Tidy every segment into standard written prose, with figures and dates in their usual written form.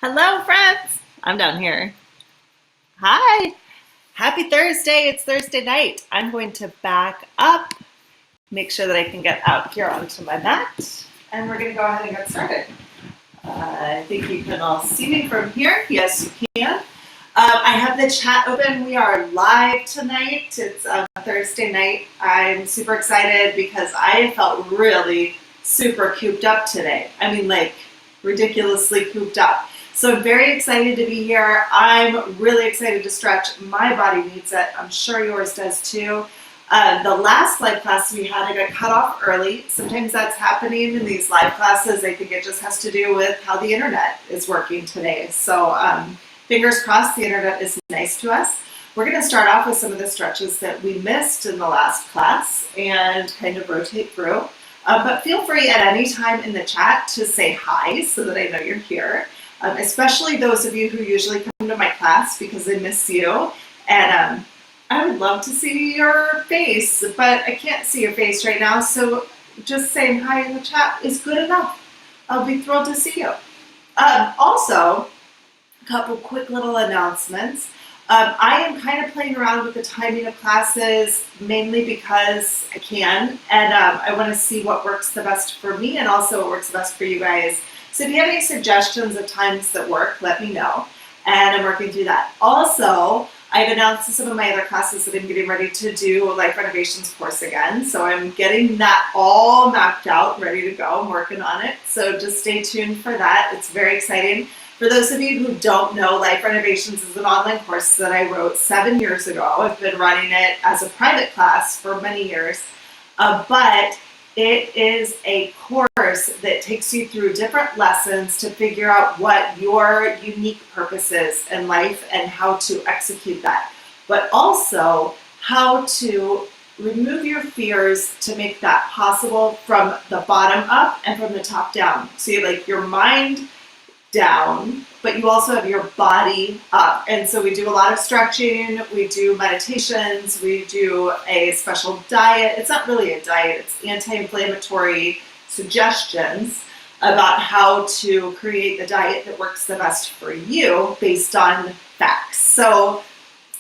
Hello, friends. I'm down here. Hi. Happy Thursday. It's Thursday night. I'm going to back up, make sure that I can get out here onto my mat, and we're going to go ahead and get started. I think you can all see me from here. Yes, you can. I have the chat open. We are live tonight. It's Thursday night. I'm super excited because I felt really super cooped up today. I mean, like ridiculously cooped up. So I'm very excited to be here. I'm really excited to stretch. My body needs it. I'm sure yours does too. The last live class we had, I got cut off early. Sometimes that's happening in these live classes. I think it just has to do with how the internet is working today. So fingers crossed the internet is nice to us. We're going to start off with some of the stretches that we missed in the last class and kind of rotate through. But feel free at any time in the chat to say hi so that I know you're here. Especially those of you who usually come to my class because I miss you. And I would love to see your face, but I can't see your face right now. So just saying hi in the chat is good enough. I'll be thrilled to see you. Also, a couple quick little announcements. I am kind of playing around with the timing of classes, mainly because I can, and I want to see what works the best for me and also what works the best for you guys. So if you have any suggestions of times that work, let me know, and I'm working through that. Also, I've announced some of my other classes that I'm getting ready to do a life renovations course again, so I'm getting that all mapped out, ready to go. I'm working on it, so just stay tuned for that. It's very exciting. For those of you who don't know, Life Renovations is an online course that I wrote 7 years ago. I've been running it as a private class for many years, but it is a course that takes you through different lessons to figure out what your unique purpose is in life and how to execute that, but also how to remove your fears to make that possible from the bottom up and from the top down. So you have like your mind down, but you also have your body up. And so we do a lot of stretching, we do meditations, we do a special diet. It's not really a diet, it's anti-inflammatory suggestions about how to create the diet that works the best for you based on facts. So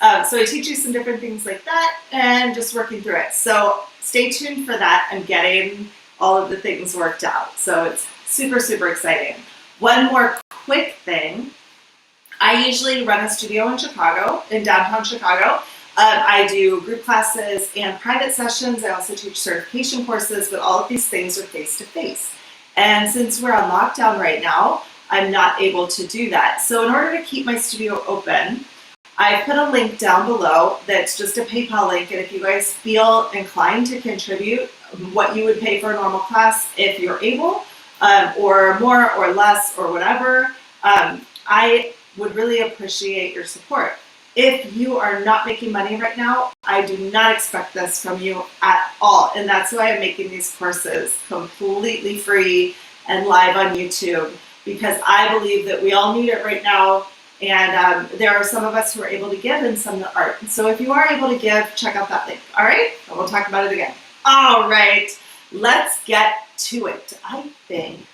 I teach you some different things like that and just working through it. So stay tuned for that. I'm getting all of the things worked out. So it's super, super exciting. One more quick thing. I usually run a studio in Chicago, in downtown Chicago. I do group classes and private sessions. I also teach certification courses, but all of these things are face-to-face. And since we're on lockdown right now, I'm not able to do that. So in order to keep my studio open, I put a link down below that's just a PayPal link. And if you guys feel inclined to contribute what you would pay for a normal class, if you're able, or more or less or whatever, I would really appreciate your support. If you are not making money right now, I do not expect this from you at all. And that's why I'm making these courses completely free and live on YouTube, because I believe that we all need it right now. And there are some of us who are able to give and some that aren't. So if you are able to give, check out that link. All right? And we'll talk about it again. All right. Let's get to it. I think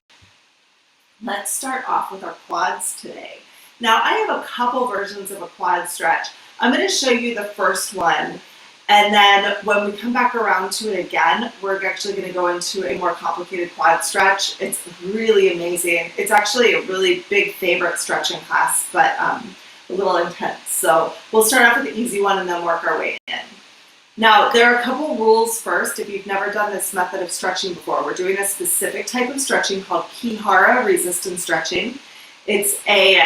let's start off with our quads today. Now, I have a couple versions of a quad stretch. I'm going to show you the first one, and then when we come back around to it again, we're actually going to go into a more complicated quad stretch. It's really amazing. It's actually a really big favorite stretching class, but a little intense. So we'll start off with the easy one and then work our way in. Now, there are a couple rules first. If you've never done this method of stretching before, we're doing a specific type of stretching called Ki-Hara resistance stretching. It's a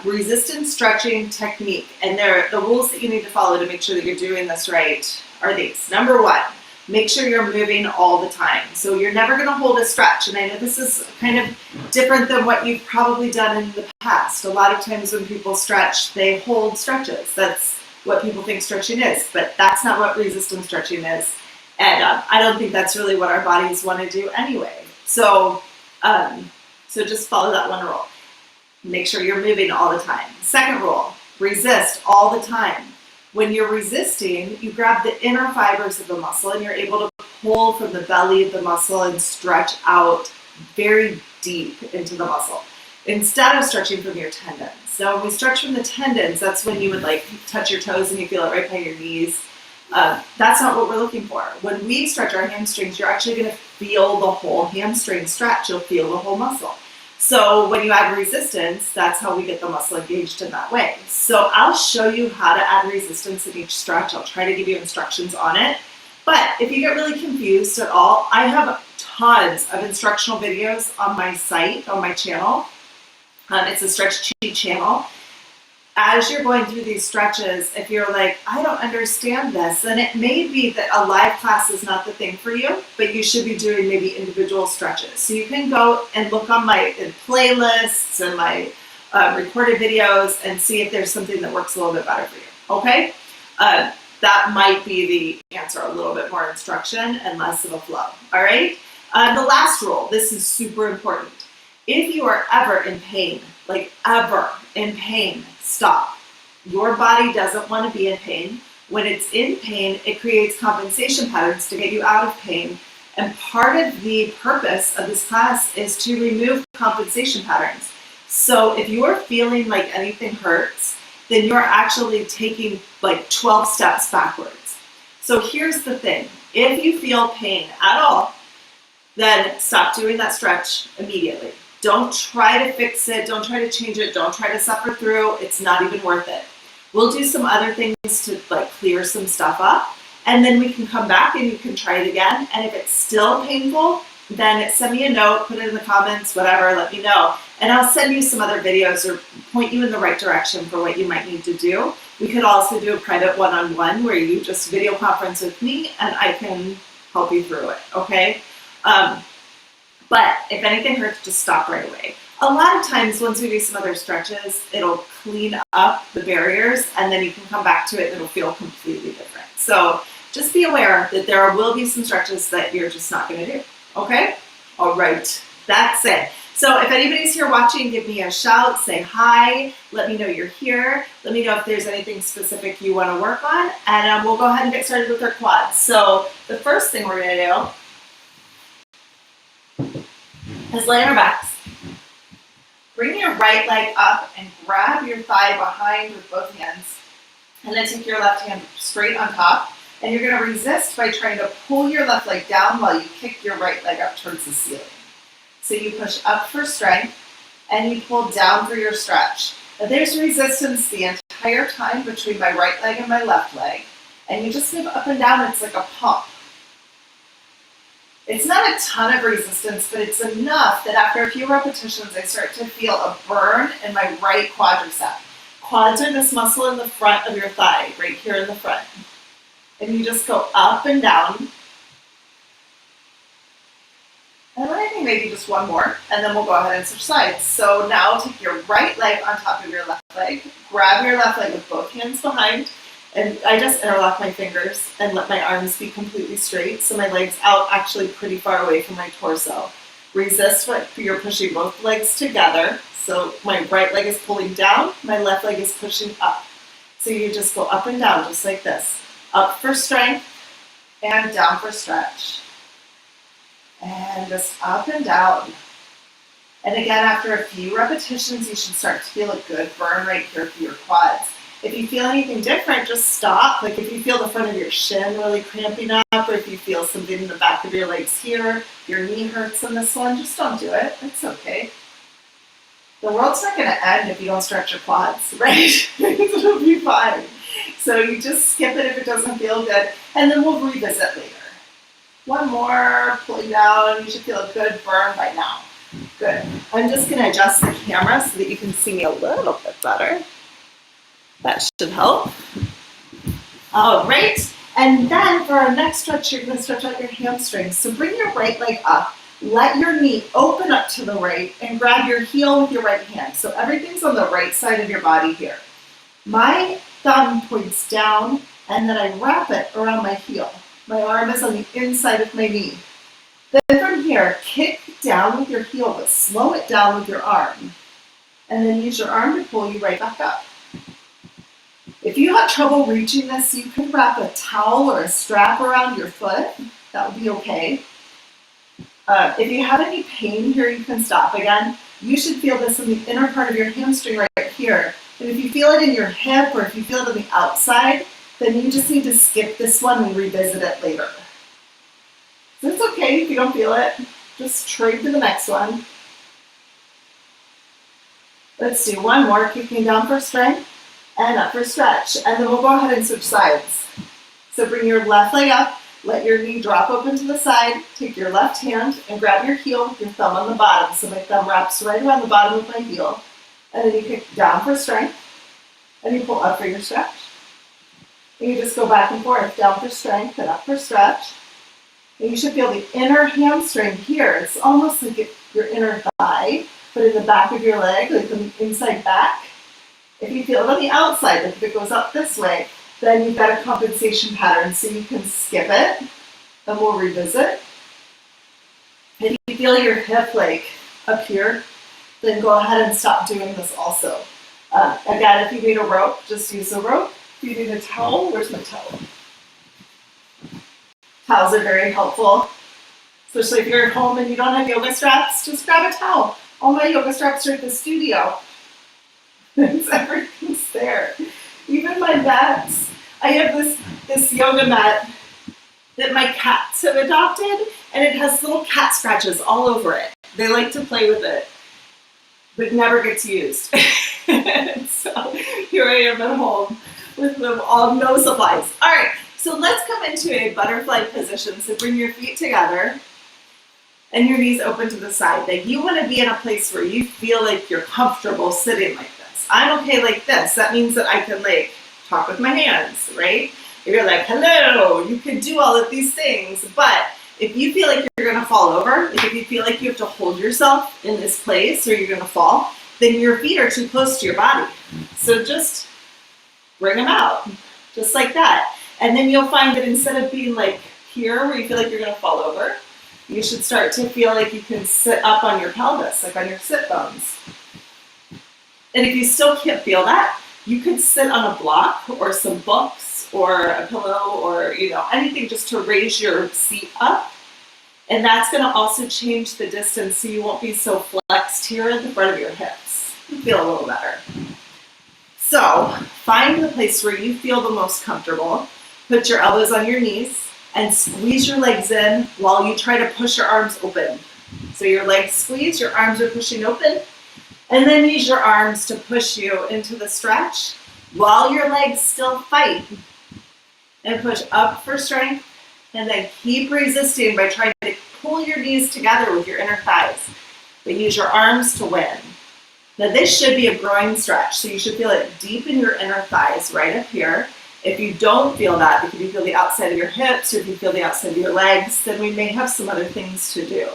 resistance stretching technique, and the rules that you need to follow to make sure that you're doing this right are these. Number one, make sure you're moving all the time. So you're never going to hold a stretch, and I know this is kind of different than what you've probably done in the past. A lot of times when people stretch, they hold stretches. That's what people think stretching is, but that's not what resistance stretching is. And I don't think that's really what our bodies want to do anyway. So just follow that one rule. Make sure you're moving all the time. Second rule, resist all the time. When you're resisting, you grab the inner fibers of the muscle and you're able to pull from the belly of the muscle and stretch out very deep into the muscle. instead of stretching from your tendons. So when we stretch from the tendons, that's when you would like touch your toes and you feel it right by your knees. That's not what we're looking for. When we stretch our hamstrings, you're actually going to feel the whole hamstring stretch. You'll feel the whole muscle. So when you add resistance, that's how we get the muscle engaged in that way. So I'll show you how to add resistance in each stretch. I'll try to give you instructions on it. But if you get really confused at all, I have tons of instructional videos on my site, on my channel. It's a Stretch Cheat channel. As you're going through these stretches, if you're like, I don't understand this, then it may be that a live class is not the thing for you, but you should be doing maybe individual stretches. So you can go and look on my playlists and my recorded videos and see if there's something that works a little bit better for you, okay? That might be the answer, a little bit more instruction and less of a flow, all right? The last rule, this is super important. If you are ever in pain, like ever in pain, stop. Your body doesn't want to be in pain. When it's in pain, it creates compensation patterns to get you out of pain. And part of the purpose of this class is to remove compensation patterns. So if you're feeling like anything hurts, then you're actually taking like 12 steps backwards. So here's the thing. If you feel pain at all, then stop doing that stretch immediately. Don't try to fix it. Don't try to change it. Don't try to suffer through. It's not even worth it. We'll do some other things to like clear some stuff up, and then we can come back and you can try it again. And if it's still painful, then send me a note, put it in the comments, whatever, let me know. And I'll send you some other videos or point you in the right direction for what you might need to do. We could also do a private one-on-one where you just video conference with me and I can help you through it, okay? But if anything hurts, just stop right away. A lot of times, once we do some other stretches, it'll clean up the barriers and then you can come back to it and it'll feel completely different. So just be aware that there will be some stretches that you're just not gonna do, okay? All right, that's it. So if anybody's here watching, give me a shout, say hi, let me know you're here. Let me know if there's anything specific you wanna work on, and we'll go ahead and get started with our quads. So the first thing we're gonna do is lay on our backs. Bring your right leg up and grab your thigh behind with both hands. And then take your left hand straight on top. And you're gonna resist by trying to pull your left leg down while you kick your right leg up towards the ceiling. So you push up for strength and you pull down for your stretch. Now there's resistance the entire time between my right leg and my left leg. And you just move up and down, it's like a pump. It's not a ton of resistance, but it's enough that after a few repetitions, I start to feel a burn in my right quadricep. Quads are this muscle in the front of your thigh, right here in the front. And you just go up and down. And I think maybe just one more, and then we'll go ahead and switch sides. So now take your right leg on top of your left leg, grab your left leg with both hands behind, and I just interlock my fingers and let my arms be completely straight. So my leg's out actually pretty far away from my torso. Resist what you're pushing both legs together. So my right leg is pulling down, my left leg is pushing up. So you just go up and down just like this. Up for strength and down for stretch. And just up and down. And again, after a few repetitions, you should start to feel a good burn right here for your quads. If you feel anything different, just stop. Like if you feel the front of your shin really cramping up, or if you feel something in the back of your legs here, your knee hurts on this one, just don't do it. It's okay. The world's not gonna end if you don't stretch your quads, right? It'll be fine. So you just skip it if it doesn't feel good, and then we'll revisit later. One more, pulling down. You should feel a good burn by now. Good. I'm just gonna adjust the camera so that you can see me a little bit better. That should help. All right, and then for our next stretch, you're gonna stretch out your hamstrings. So bring your right leg up, let your knee open up to the right, and grab your heel with your right hand. So everything's on the right side of your body here. My thumb points down, and then I wrap it around my heel. My arm is on the inside of my knee. Then from here, kick down with your heel, but slow it down with your arm. And then use your arm to pull you right back up. If you have trouble reaching this, you can wrap a towel or a strap around your foot. That would be okay. If you have any pain here, you can stop again. You should feel this in the inner part of your hamstring right here. And if you feel it in your hip or if you feel it on the outside, then you just need to skip this one and revisit it later. So it's okay if you don't feel it. Just trade to the next one. Let's do one more, kicking down for strength and up for stretch. And then we'll go ahead and switch sides. So bring your left leg up, let your knee drop open to the side, take your left hand and grab your heel with your thumb on the bottom. So my thumb wraps right around the bottom of my heel. And then you kick down for strength, and you pull up for your stretch. And you just go back and forth, down for strength and up for stretch. And you should feel the inner hamstring here. It's almost like your inner thigh, but in the back of your leg, like the inside back. If you feel it on the outside, like if it goes up this way, then you've got a compensation pattern, so you can skip it, and we'll revisit. If you feel your hip like up here, then go ahead and stop doing this also. Again, if you need a rope, just use a rope. If you need a towel, where's my towel? Towels are very helpful, especially if you're at home and you don't have yoga straps, just grab a towel. All my yoga straps are at the studio. Everything's there. Even my mats. I have this yoga mat that my cats have adopted, and it has little cat scratches all over it. They like to play with it, but never gets used. So here I am at home with them all, no supplies. All right, so let's come into a butterfly position. So bring your feet together and your knees open to the side. Like you want to be in a place where you feel like you're comfortable sitting like this. I'm okay like this. That means that I can like talk with my hands, right? If you're like, hello, you can do all of these things, but if you feel like you're gonna fall over, like if you feel like you have to hold yourself in this place or you're gonna fall, then your feet are too close to your body. So just bring them out, just like that. And then you'll find that instead of being like here where you feel like you're gonna fall over, you should start to feel like you can sit up on your pelvis, like on your sit bones. And if you still can't feel that, you could sit on a block or some books or a pillow or anything just to raise your seat up. And that's going to also change the distance so you won't be so flexed here at the front of your hips. You feel a little better. So find the place where you feel the most comfortable. Put your elbows on your knees and squeeze your legs in while you try to push your arms open. So your legs squeeze, your arms are pushing open. And then use your arms to push you into the stretch while your legs still fight. And push up for strength. And then keep resisting by trying to pull your knees together with your inner thighs. But use your arms to win. Now this should be a groin stretch. So you should feel it deep in your inner thighs right up here. If you don't feel that, if you feel the outside of your hips or if you feel the outside of your legs, then we may have some other things to do.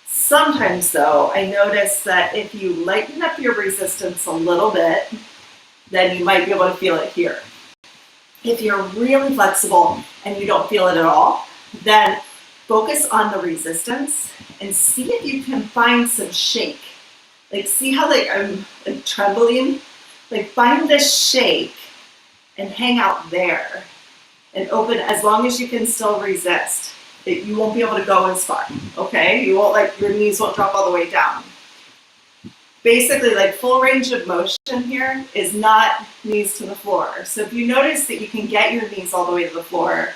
Sometimes though, I notice that if you lighten up your resistance a little bit, then you might be able to feel it here. If you're really flexible and you don't feel it at all, then focus on the resistance and see if you can find some shake. Like see how I'm like trembling? Like find this shake and hang out there and open as long as you can still resist. You won't be able to go as far, okay? You won't your knees won't drop all the way down. Basically, full range of motion here is not knees to the floor. So if you notice that you can get your knees all the way to the floor,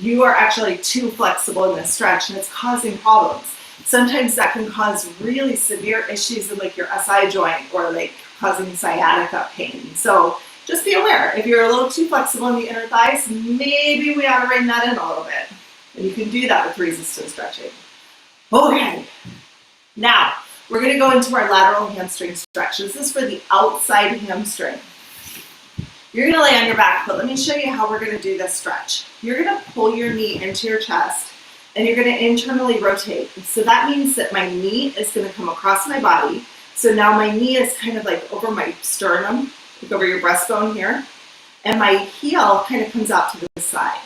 you are actually too flexible in this stretch and it's causing problems. Sometimes that can cause really severe issues in your SI joint or causing sciatica pain. So just be aware, if you're a little too flexible in the inner thighs, maybe we ought to rein that in a little bit. And you can do that with resistance stretching. Okay, now we're going to go into our lateral hamstring stretch. This is for the outside hamstring. You're going to lay on your back, but let me show you how we're going to do this stretch. You're going to pull your knee into your chest and you're going to internally rotate. So that means that my knee is going to come across my body. So now my knee is kind of over my sternum, over your breastbone here, and my heel kind of comes out to the side.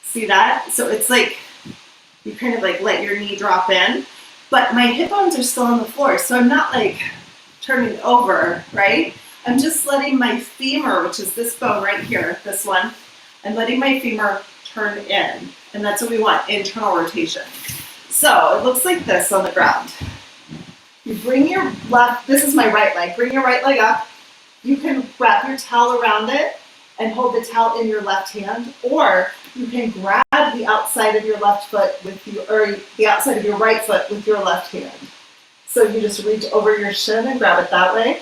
See that? So it's you kind of let your knee drop in, but my hip bones are still on the floor. So I'm not turning over, right? I'm just letting my femur, which is this bone right here, this one, I'm letting my femur turn in. And that's what we want, internal rotation. So it looks like this on the ground. You bring your left, this is my right leg, bring your right leg up. You can wrap your towel around it and hold the towel in your left hand, or you can grab the outside of your left foot with you, or the outside of your right foot with your left hand. So you just reach over your shin and grab it that way.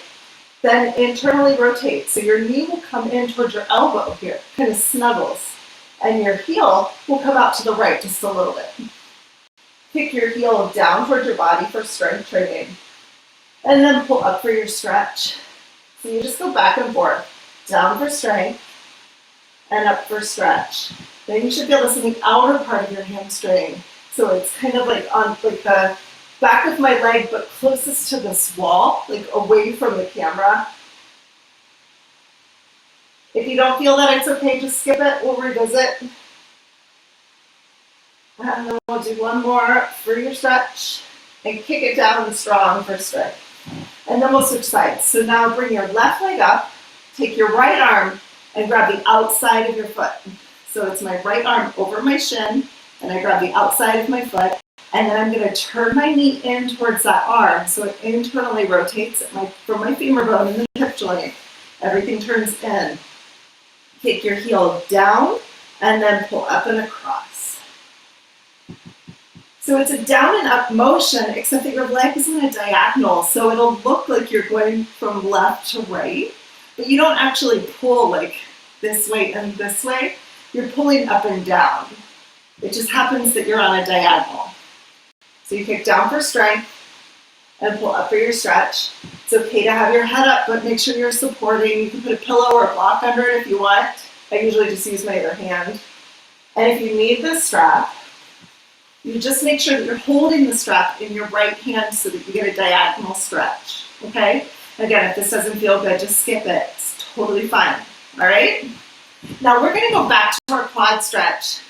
Then internally rotate. So your knee will come in towards your elbow here, kind of snuggles. And your heel will come out to the right just a little bit. Kick your heel down towards your body for strength training. And then pull up for your stretch. So you just go back and forth. Down for strength and up for stretch. Then you should feel this in the outer part of your hamstring. So it's kind of like on like the back of my leg, but closest to this wall, like away from the camera. If you don't feel that, it's okay, just skip it, we'll revisit. And then we'll do one more for your stretch and kick it down strong for strength. And then we'll switch sides. So now bring your left leg up, take your right arm and grab the outside of your foot. So it's my right arm over my shin and I grab the outside of my foot. And then I'm going to turn my knee in towards that arm so it internally rotates from my femur bone and the hip joint. Everything turns in. Kick your heel down and then pull up and across. So it's a down and up motion, except that your leg is in a diagonal. So it'll look like you're going from left to right, but you don't actually pull like this way and this way. You're pulling up and down. It just happens that you're on a diagonal. So you kick down for strength and pull up for your stretch. It's okay to have your head up, but make sure you're supporting. You can put a pillow or a block under it if you want. I usually just use my other hand. And if you need the strap, you just make sure that you're holding the strap in your right hand so that you get a diagonal stretch, okay? Again, if this doesn't feel good, just skip it. It's totally fine, all right? Now we're gonna go back to our quad stretch.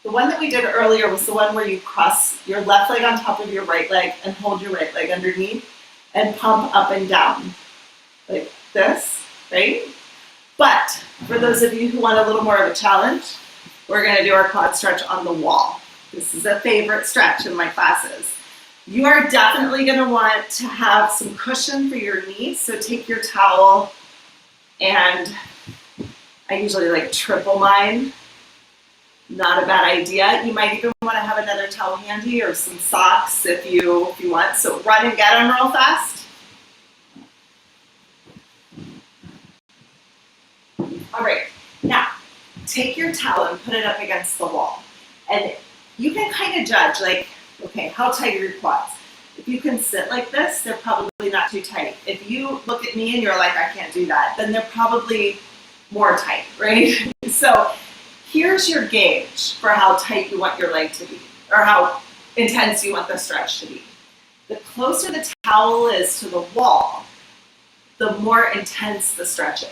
The one that we did earlier was the one where you cross your left leg on top of your right leg and hold your right leg underneath and pump up and down like this, right? But for those of you who want a little more of a challenge, we're gonna do our quad stretch on the wall. This is a favorite stretch in my classes. You are definitely gonna want to have some cushion for your knees, so take your towel and I usually like triple mine. Not a bad idea. You might even want to have another towel handy or some socks if you want. So run and get them real fast. All right, now take your towel and put it up against the wall. And you can kind of judge like, okay, how tight are your quads? If you can sit like this, they're probably not too tight. If you look at me and you're like, I can't do that, then they're probably more tight, right? So here's your gauge for how tight you want your leg to be, or how intense you want the stretch to be. The closer the towel is to the wall, the more intense the stretch is.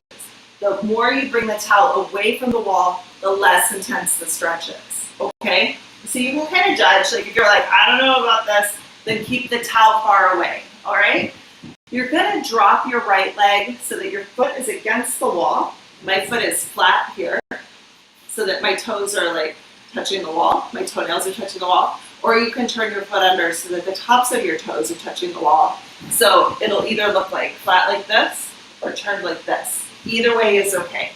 The more you bring the towel away from the wall, the less intense the stretch is, okay? So you can kind of judge, like if you're like, I don't know about this, then keep the towel far away, all right? You're gonna drop your right leg so that your foot is against the wall. My foot is flat here, so that my toes are like touching the wall, my toenails are touching the wall, or you can turn your foot under so that the tops of your toes are touching the wall. So it'll either look like flat like this or turned like this. Either way is okay.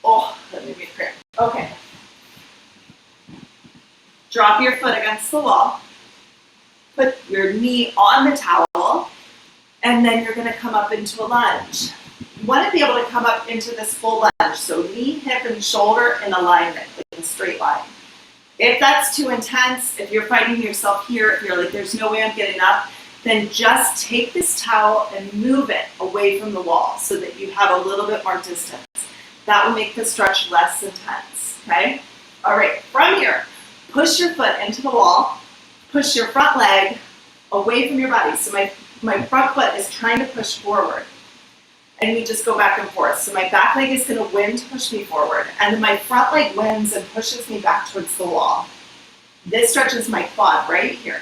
Oh, that made me cramp. Okay. Drop your foot against the wall, put your knee on the towel, and then you're gonna come up into a lunge. You want to be able to come up into this full lunge, so knee, hip, and shoulder in alignment, like in a straight line. If that's too intense, if you're finding yourself here, if you're like, there's no way I'm getting up, then just take this towel and move it away from the wall so that you have a little bit more distance. That will make the stretch less intense, okay? All right, from here, push your foot into the wall, push your front leg away from your body. So my front foot is trying to push forward. And we just go back and forth. So my back leg is going to win to push me forward, and then my front leg wins and pushes me back towards the wall. This stretches my quad right here.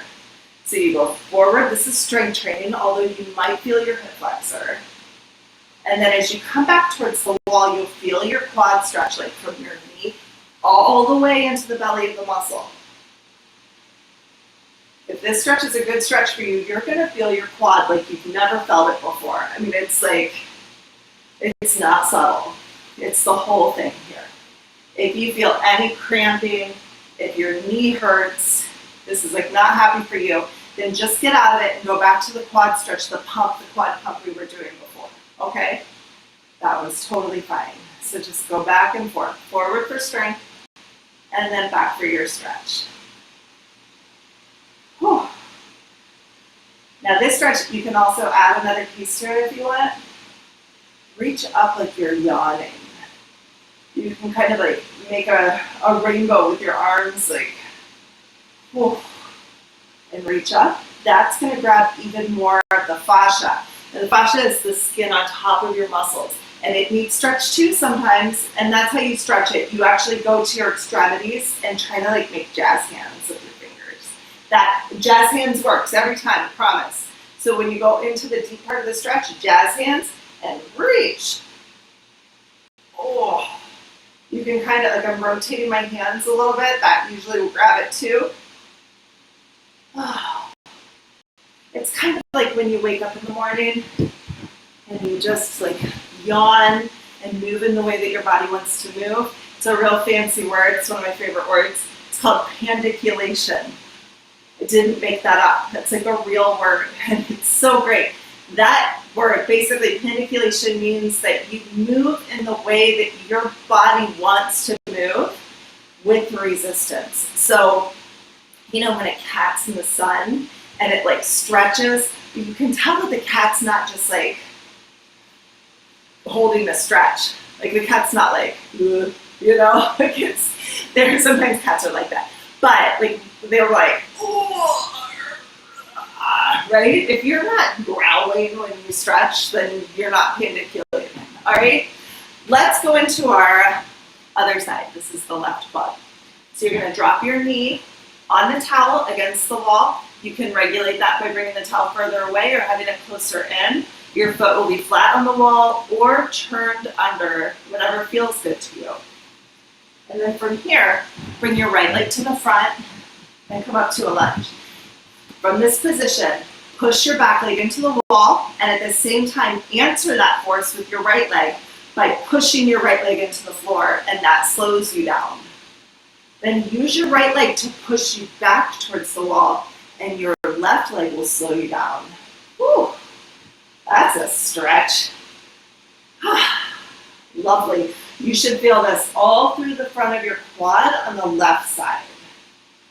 So you go forward. This is strength training, although you might feel your hip flexor. And then as you come back towards the wall, you'll feel your quad stretch like from your knee all the way into the belly of the muscle. If this stretch is a good stretch for you, you're going to feel your quad like you've never felt it before. I mean, it's like, it's not subtle. It's the whole thing here. If you feel any cramping, if your knee hurts, this is like not happy for you, then just get out of it and go back to the quad stretch, the quad pump we were doing before, okay? That was totally fine. So just go back and forth, forward for strength, and then back for your stretch. Whew. Now this stretch, you can also add another piece to it if you want. Reach up like you're yawning. You can kind of like make a rainbow with your arms, like, whew, and reach up. That's going to grab even more of the fascia. And the fascia is the skin on top of your muscles. And it needs stretch too sometimes, and that's how you stretch it. You actually go to your extremities and try to like make jazz hands with your fingers. That jazz hands works every time, I promise. So when you go into the deep part of the stretch, jazz hands and reach. Oh, you can kind of, like I'm rotating my hands a little bit. That usually will grab it too. Oh. It's kind of like when you wake up in the morning and you just like yawn and move in the way that your body wants to move. It's a real fancy word. It's one of my favorite words. It's called pandiculation. I didn't make that up. That's like a real word, and it's so great. That word, basically, pandiculation means that you move in the way that your body wants to move with resistance. So, you know, when a cat's in the sun and it like stretches, you can tell that the cat's not just like holding the stretch. Like the cat's not like, you know, like it's, there, sometimes cats are like that. But like, they're like, right? If you're not growling when you stretch, then you're not pandiculating. All right? Let's go into our other side. This is the left quad. So you're going to drop your knee on the towel against the wall. You can regulate that by bringing the towel further away or having it closer in. Your foot will be flat on the wall or turned under, whatever feels good to you. And then from here, bring your right leg to the front and come up to a lunge. From this position, push your back leg into the wall, and at the same time, answer that force with your right leg by pushing your right leg into the floor, and that slows you down. Then use your right leg to push you back towards the wall, and your left leg will slow you down. Whew, that's a stretch. Lovely. You should feel this all through the front of your quad on the left side.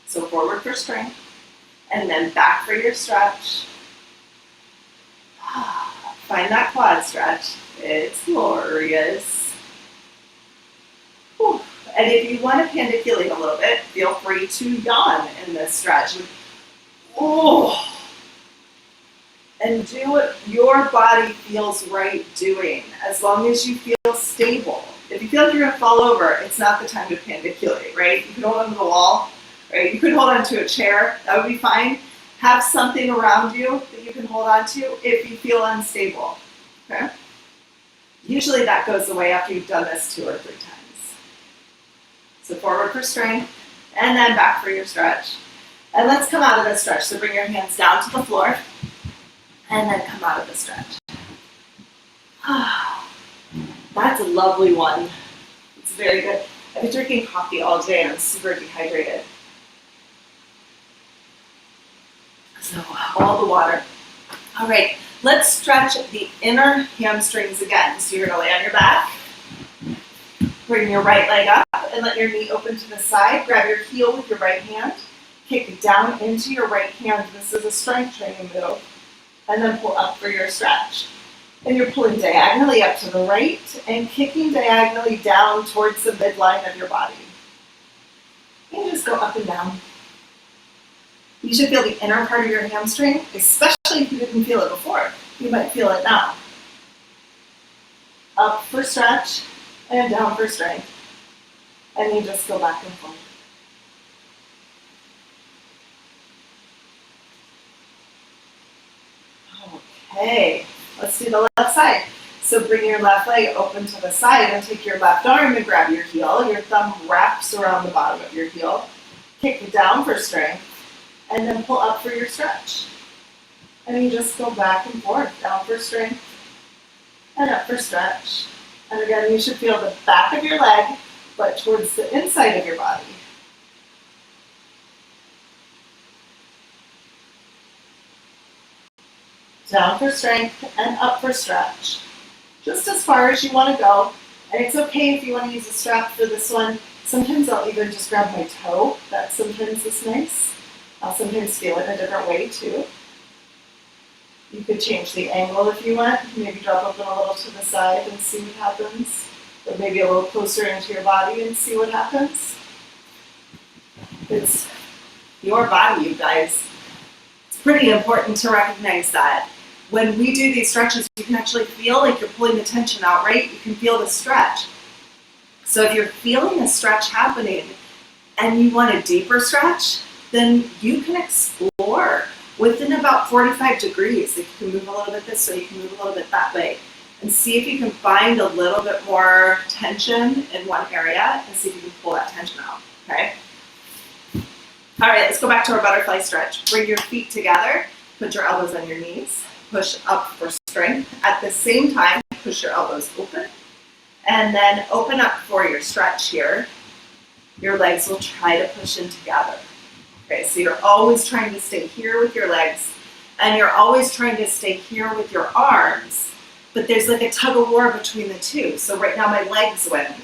So forward for strength, and then back for your stretch. Find that quad stretch. It's glorious. Whew. And if you want to pandiculate a little bit, feel free to yawn in this stretch. Oh. And do what your body feels right doing, as long as you feel stable. If you feel like you're going to fall over, it's not the time to pandiculate, right? You can hold onto the wall, right? You could hold onto a chair. That would be fine. Have something around you that you can hold onto if you feel unstable, okay? Usually that goes away after you've done this 2 or 3 times. So forward for strength, and then back for your stretch. And let's come out of this stretch. So bring your hands down to the floor, and then come out of the stretch. That's a lovely one. It's very good. I've been drinking coffee all day and I'm super dehydrated. So all the water. All right, let's stretch the inner hamstrings again. So you're gonna lay on your back, bring your right leg up and let your knee open to the side. Grab your heel with your right hand, kick down into your right hand. This is a strength training move. And then pull up for your stretch. And you're pulling diagonally up to the right and kicking diagonally down towards the midline of your body. And just go up and down. You should feel the inner part of your hamstring, especially if you didn't feel it before. You might feel it now. Up for stretch and down for strength. And you just go back and forth. Okay, let's do the left side. So bring your left leg open to the side and take your left arm and grab your heel. Your thumb wraps around the bottom of your heel. Kick it down for strength, and then pull up for your stretch. And you just go back and forth, down for strength, and up for stretch. And again, you should feel the back of your leg, but towards the inside of your body. Down for strength and up for stretch. Just as far as you want to go. And it's okay if you want to use a strap for this one. Sometimes I'll even just grab my toe. That sometimes is nice. I'll sometimes feel it in a different way too. You could change the angle if you want. Maybe drop open a little to the side and see what happens. Or maybe a little closer into your body and see what happens. It's your body, you guys. It's pretty important to recognize that. When we do these stretches, you can actually feel like you're pulling the tension out, right? You can feel the stretch. So if you're feeling a stretch happening and you want a deeper stretch, then you can explore within about 45 degrees. If you can move a little bit this way, you can move a little bit that way. And see if you can find a little bit more tension in one area and see if you can pull that tension out, okay? All right, let's go back to our butterfly stretch. Bring your feet together, put your elbows on your knees, push up for strength. At the same time, push your elbows open, and then open up for your stretch here. Your legs will try to push in together. Okay, so you're always trying to stay here with your legs, and you're always trying to stay here with your arms, but there's like a tug of war between the two. So right now my legs win,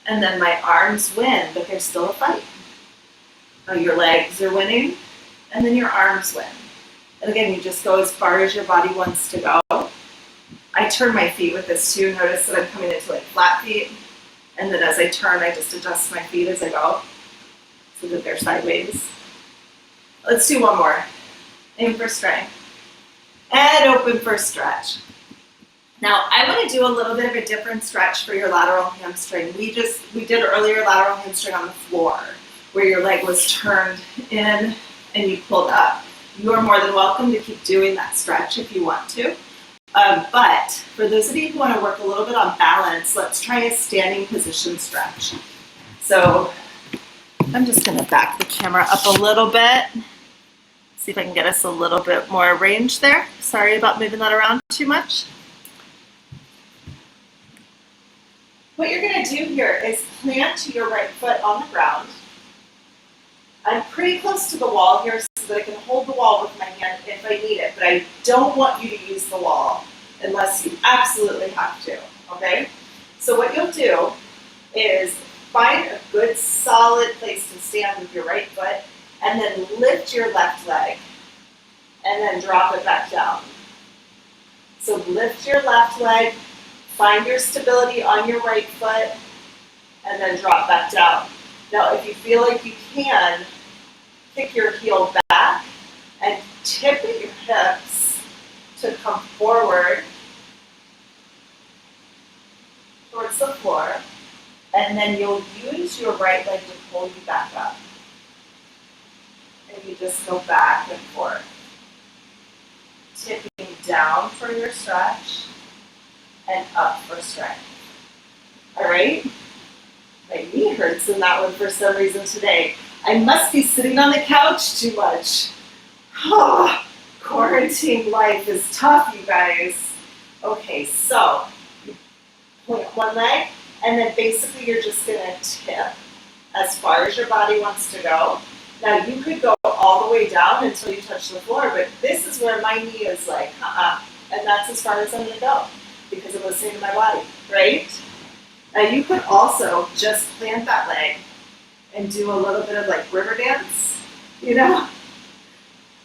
and then my arms win, but there's still a fight. Now your legs are winning, and then your arms win. And again, you just go as far as your body wants to go. I turn my feet with this too. Notice that I'm coming into like flat feet, and then as I turn, I just adjust my feet as I go so that they're sideways. Let's do one more. In for strength. And open for stretch. Now, I want to do a little bit of a different stretch for your lateral hamstring. We did earlier lateral hamstring on the floor, where your leg was turned in and you pulled up. You are more than welcome to keep doing that stretch if you want to. But for those of you who want to work a little bit on balance, let's try a standing position stretch. So I'm just going to back the camera up a little bit. See if I can get us a little bit more range there. Sorry about moving that around too much. What you're going to do here is plant your right foot on the ground. I'm pretty close to the wall here so that I can hold the wall with my hand if I need it, but I don't want you to use the wall unless you absolutely have to, okay? So what you'll do is find a good solid place to stand with your right foot and then lift your left leg and then drop it back down. So lift your left leg, find your stability on your right foot, and then drop back down. Now, if you feel like you can, kick your heel back and tip at your hips to come forward towards the floor, and then you'll use your right leg to pull you back up. And you just go back and forth, tipping down for your stretch and up for strength. All right? My knee hurts in that one for some reason today. I must be sitting on the couch too much. Oh, quarantine life is tough, you guys. Okay, so you point one leg, and then basically you're just gonna tip as far as your body wants to go. Now you could go all the way down until you touch the floor, but this is where my knee is like, and that's as far as I'm gonna go because I'm listening to my body, right? Now you could also just plant that leg and do a little bit of like river dance, you know?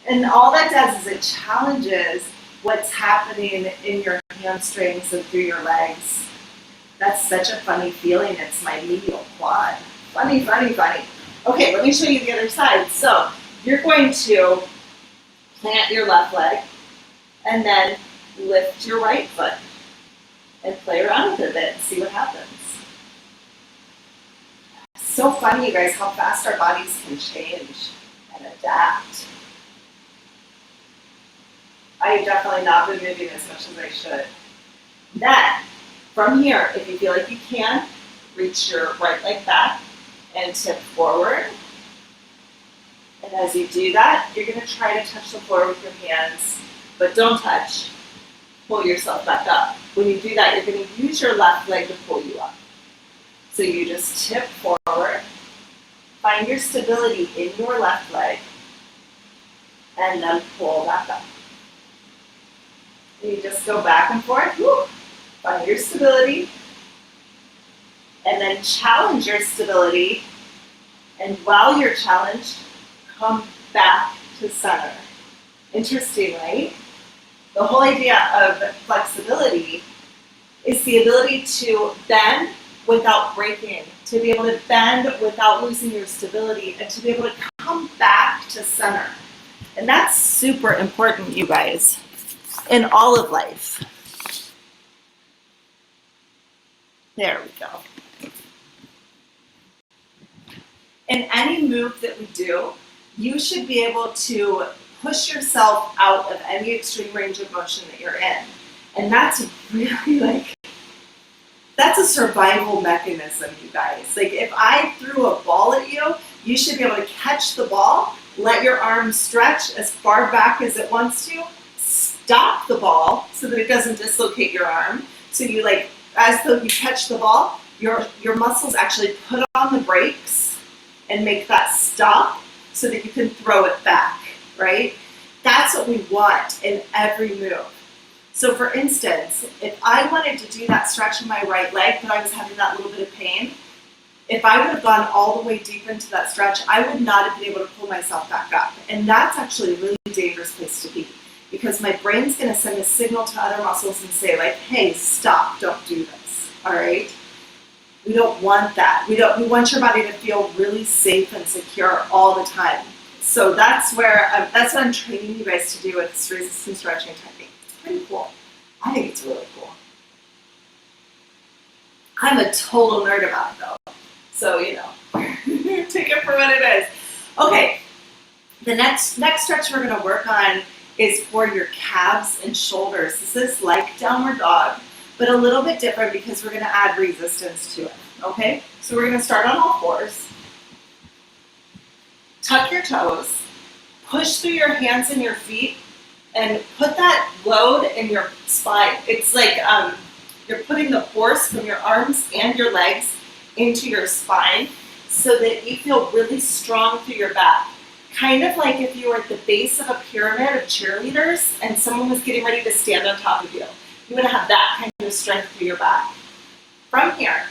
And all that does is it challenges what's happening in your hamstrings and through your legs. That's such a funny feeling. It's my medial quad. Funny, funny, funny. Okay, let me show you the other side. So you're going to plant your left leg and then lift your right foot and play around with it a bit and see what happens. So funny, you guys, how fast our bodies can change and adapt. I have definitely not been moving as much as I should. Then, from here, if you feel like you can, reach your right leg back and tip forward. And as you do that, you're going to try to touch the floor with your hands, but don't touch. Pull yourself back up. When you do that, you're going to use your left leg to pull you up. So you just tip forward, find your stability in your left leg, and then pull back up. And you just go back and forth, find your stability, and then challenge your stability. And while you're challenged, come back to center. Interesting, right? The whole idea of flexibility is the ability to bend without breaking, to be able to bend without losing your stability, and to be able to come back to center. And that's super important, you guys, in all of life. There we go. In any move that we do, you should be able to push yourself out of any extreme range of motion that you're in. And that's really that's a survival mechanism, you guys. Like if I threw a ball at you, you should be able to catch the ball, let your arm stretch as far back as it wants to, stop the ball so that it doesn't dislocate your arm. So you as though you catch the ball, your muscles actually put on the brakes and make that stop so that you can throw it back, right? That's what we want in every move. So for instance, if I wanted to do that stretch in my right leg, but I was having that little bit of pain, if I would have gone all the way deep into that stretch, I would not have been able to pull myself back up. And that's actually a really dangerous place to be, because my brain's gonna send a signal to other muscles and say hey, stop, don't do this, all right? We don't want that. We want your body to feel really safe and secure all the time. So that's what I'm training you guys to do with this resistance stretching technique. It's pretty cool. I think it's really cool. I'm a total nerd about it though. So, take it for what it is. Okay, the next stretch we're gonna work on is for your calves and shoulders. This is like downward dog, but a little bit different because we're gonna add resistance to it, okay? So we're gonna start on all fours. Tuck your toes, push through your hands and your feet, and put that load in your spine. It's like you're putting the force from your arms and your legs into your spine so that you feel really strong through your back. Kind of like if you were at the base of a pyramid of cheerleaders and someone was getting ready to stand on top of you. You want to have that kind of strength through your back. From here,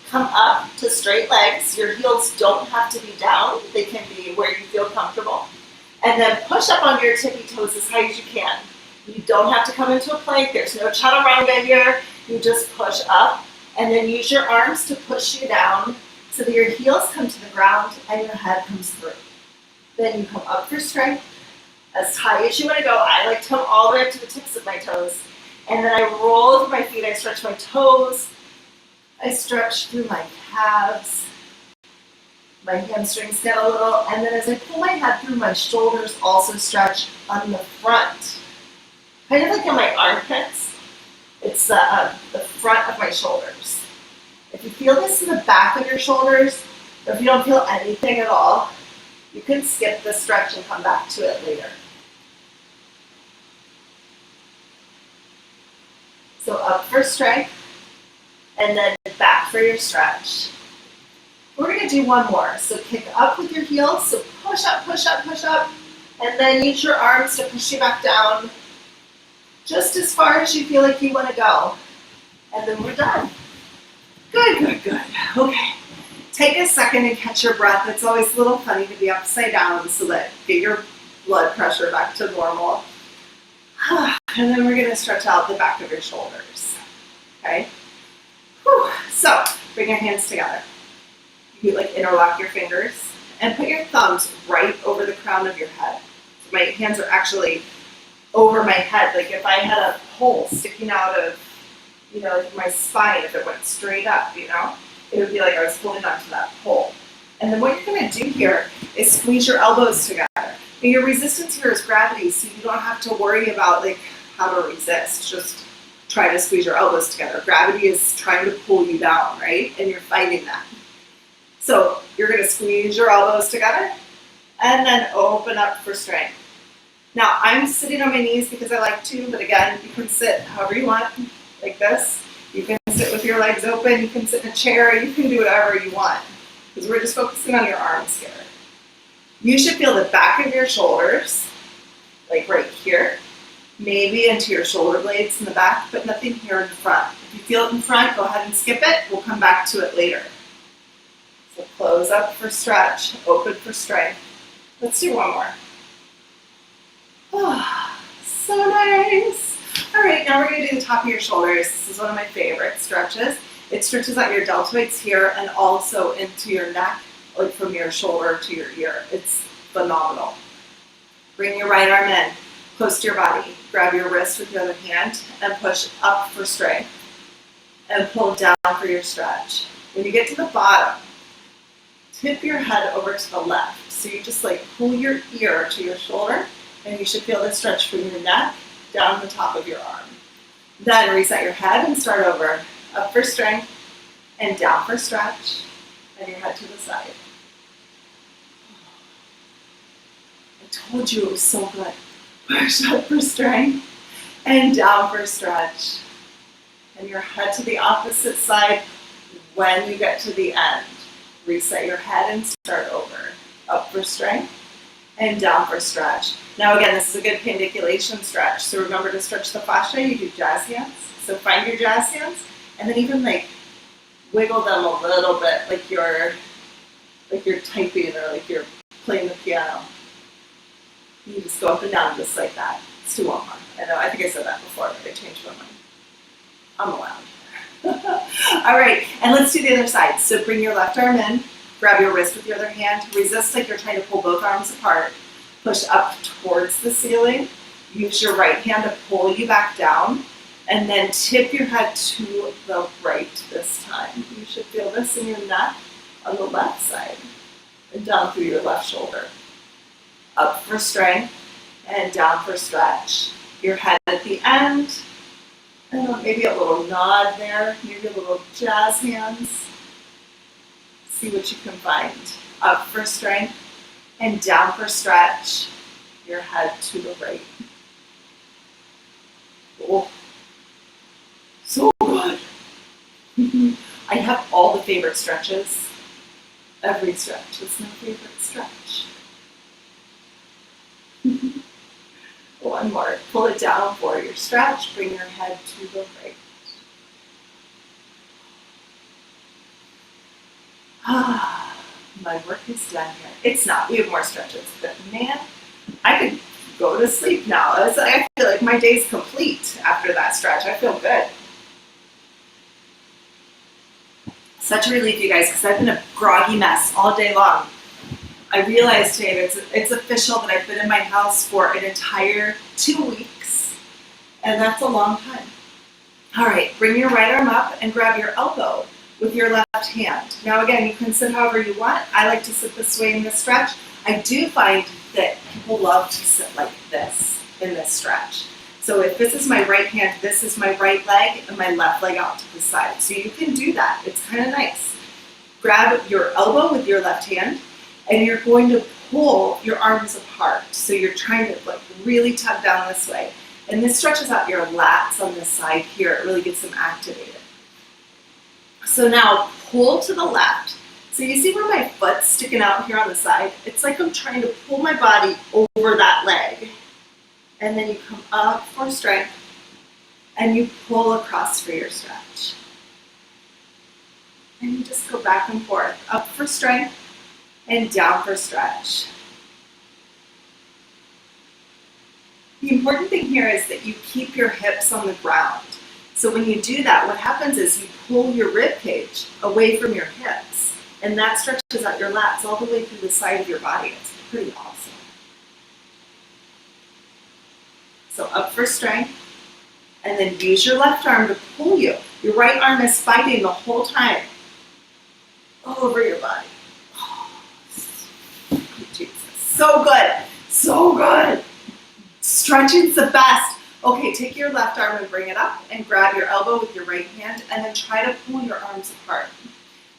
come up to straight legs. Your heels don't have to be down. They can be where you feel comfortable. And then push up onto your tippy toes as high as you can. You don't have to come into a plank. There's no chaturanga here. You just push up and then use your arms to push you down so that your heels come to the ground and your head comes through. Then you come up for strength as high as you want to go. I like to come all the way up to the tips of my toes. And then I roll through my feet. I stretch my toes. I stretch through my calves. My hamstrings get a little. And then as I pull my head through, my shoulders also stretch on the front. Kind of like in my armpits. It's the front of my shoulders. If you feel this in the back of your shoulders, or if you don't feel anything at all, you can skip the stretch and come back to it later. So up for strength, and then back for your stretch. We're going to do one more. So kick up with your heels. So push up, push up, push up, and then use your arms to push you back down just as far as you feel like you want to go. And then we're done. Good, good, good. Okay. Take a second and catch your breath. It's always a little funny to be upside down so that get your blood pressure back to normal. And then we're going to stretch out the back of your shoulders. Okay? Whew. So bring your hands together. You interlock your fingers and put your thumbs right over the crown of your head. So my hands are actually over my head. Like if I had a pole sticking out of, my spine, if it went straight up, it would be like I was holding onto that pole. And then what you're going to do here is squeeze your elbows together. And your resistance here is gravity, so you don't have to worry about how to resist. Just try to squeeze your elbows together. Gravity is trying to pull you down, right? And you're fighting that. So you're going to squeeze your elbows together and then open up for strength. Now I'm sitting on my knees because I like to, but again, you can sit however you want, like this. You can sit with your legs open, you can sit in a chair, you can do whatever you want, because we're just focusing on your arms here. You should feel the back of your shoulders, like right here, maybe into your shoulder blades in the back, but nothing here in front. If you feel it in front, go ahead and skip it. We'll come back to it later. So close up for stretch, open for strength. Let's do one more. Oh, so nice. All right, now we're going to do the top of your shoulders. This is one of my favorite stretches. It stretches out your deltoids here and also into your neck, like from your shoulder to your ear. It's phenomenal. Bring your right arm in, close to your body. Grab your wrist with your other hand and push up for strength. And pull down for your stretch. When you get to the bottom, tip your head over to the left. So you just like pull your ear to your shoulder, and you should feel the stretch from your neck down the top of your arm. Then reset your head and start over. Up for strength and down for stretch, and your head to the side. I told you it was so good. Push up for strength and down for stretch. And your head to the opposite side when you get to the end. Reset your head and start over. Up for strength and down for stretch. Now again, this is a good pandiculation stretch. So remember to stretch the fascia. You do jazz hands. So find your jazz hands and then even like wiggle them a little bit like you're typing or like you're playing the piano. You just go up and down just like that. It's too long. I know, I think I said that before, but I changed my mind. I'm allowed. All right, and let's do the other side. So bring your left arm in, grab your wrist with your other hand, resist like you're trying to pull both arms apart, push up towards the ceiling, use your right hand to pull you back down, and then tip your head to the right this time. You should feel this in your neck on the left side, and down through your left shoulder. Up for strength, and down for stretch. Your head at the end, and maybe a little nod there, maybe a little jazz hands. See what you can find. Up for strength and down for stretch. Your head to the right. Oh, so good. I have all the favorite stretches. Every stretch is my favorite stretch. One more. Pull it down for your stretch. Bring your head to the right. My work is done here. It's not. We have more stretches. But man, I could go to sleep now. I feel like my day's complete after that stretch. I feel good. Such a relief, you guys, because I've been a groggy mess all day long. I realized today that it's official that I've been in my house for an entire 2 weeks, and that's a long time. All right, bring your right arm up and grab your elbow with your left hand. Now again, you can sit however you want. I like to sit this way in this stretch. I do find that people love to sit like this in this stretch. So if this is my right hand, this is my right leg, and my left leg out to the side. So you can do that. It's kind of nice. Grab your elbow with your left hand, and you're going to pull your arms apart. So you're trying to like really tug down this way. And this stretches out your lats on this side here. It really gets them activated. So now pull to the left. So you see where my foot's sticking out here on the side? It's like I'm trying to pull my body over that leg. And then you come up for strength, and you pull across for your stretch. And you just go back and forth, up for strength, and down for stretch. The important thing here is that you keep your hips on the ground. So when you do that, what happens is you pull your rib cage away from your hips, and that stretches out your lats all the way through the side of your body. It's pretty awesome. So up for strength, and then use your left arm to pull you. Your right arm is fighting the whole time over your body. Oh, Jesus. So good. So good. Stretching's the best. Okay, take your left arm and bring it up and grab your elbow with your right hand and then try to pull your arms apart.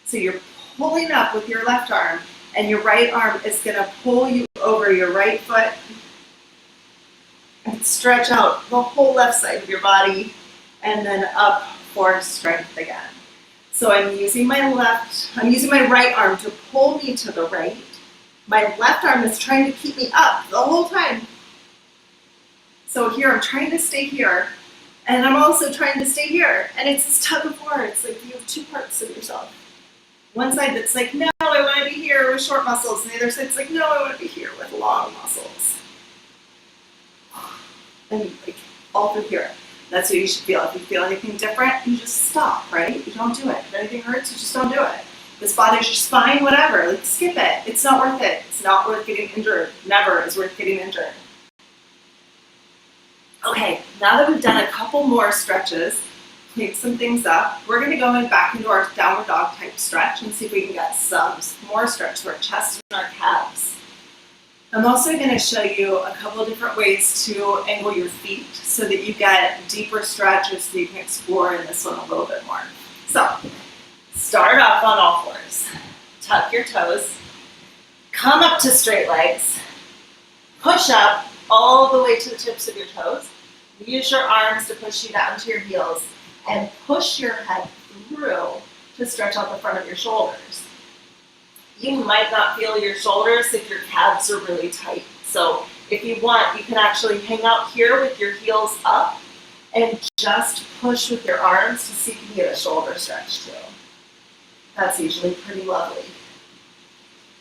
So you're pulling up with your left arm and your right arm is going to pull you over your right foot and stretch out the whole left side of your body and then up for strength again. So I'm using my right arm to pull me to the right. My left arm is trying to keep me up the whole time. So here I'm trying to stay here and I'm also trying to stay here. And it's this tug of war. It's like you have two parts of yourself. One side that's like, no, I want to be here with short muscles. And the other side's like, no, I want to be here with long muscles. And like all through here. That's what you should feel. If you feel anything different, you just stop, right? You don't do it. If anything hurts, you just don't do it. If this bothers your spine, whatever, like skip it. It's not worth it. It's not worth getting injured. Never is worth getting injured. Okay, now that we've done a couple more stretches, clean some things up, we're going to go back into our downward dog type stretch and see if we can get some more stretch to our chest and our calves. I'm also going to show you a couple different ways to angle your feet so that you get deeper stretches so you can explore in this one a little bit more. So, start off on all fours. Tuck your toes. Come up to straight legs. Push up all the way to the tips of your toes. Use your arms to push you down to your heels and push your head through to stretch out the front of your shoulders. You might not feel your shoulders if your calves are really tight. So if you want, you can actually hang out here with your heels up and just push with your arms to see if you can get a shoulder stretch too. That's usually pretty lovely.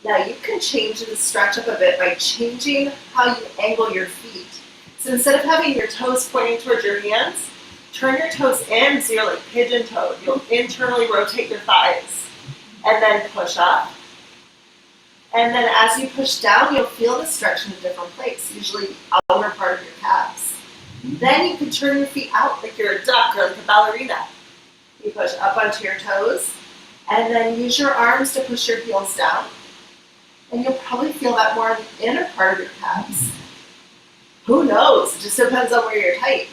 Now you can change the stretch up a bit by changing how you angle your feet. So instead of having your toes pointing towards your hands, turn your toes in so you're like pigeon-toed. You'll internally rotate your thighs and then push up. And then as you push down, you'll feel the stretch in a different place, usually the outer part of your calves. Then you can turn your feet out like you're a duck or like a ballerina. You push up onto your toes, and then use your arms to push your heels down. And you'll probably feel that more in the inner part of your calves. Who knows? It just depends on where you're tight.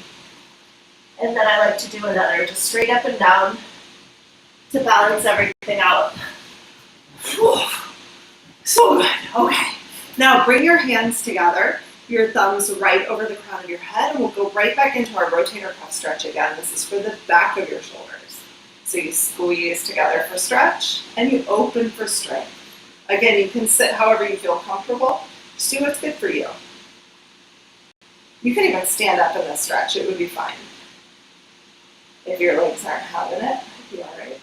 And then I like to do another, just straight up and down to balance everything out. Whew. So good. Okay. Now bring your hands together, your thumbs right over the crown of your head, and we'll go right back into our rotator cuff stretch again. This is for the back of your shoulders. So you squeeze together for stretch, and you open for strength. Again, you can sit however you feel comfortable. Just do what's good for you. You can even stand up in this stretch. It would be fine. If your legs aren't having it, it'll be all right.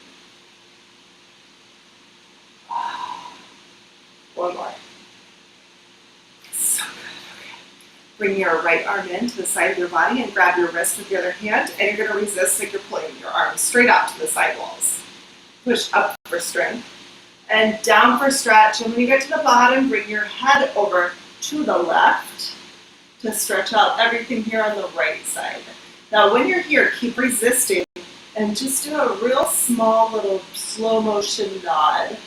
One more. So good. Okay. Bring your right arm in to the side of your body and grab your wrist with the other hand, and you're going to resist like you're pulling your arms straight out to the side walls. Push up for strength and down for stretch. And when you get to the bottom, bring your head over to the left to stretch out everything here on the right side. Now, when you're here, keep resisting and just do a real small little slow motion nod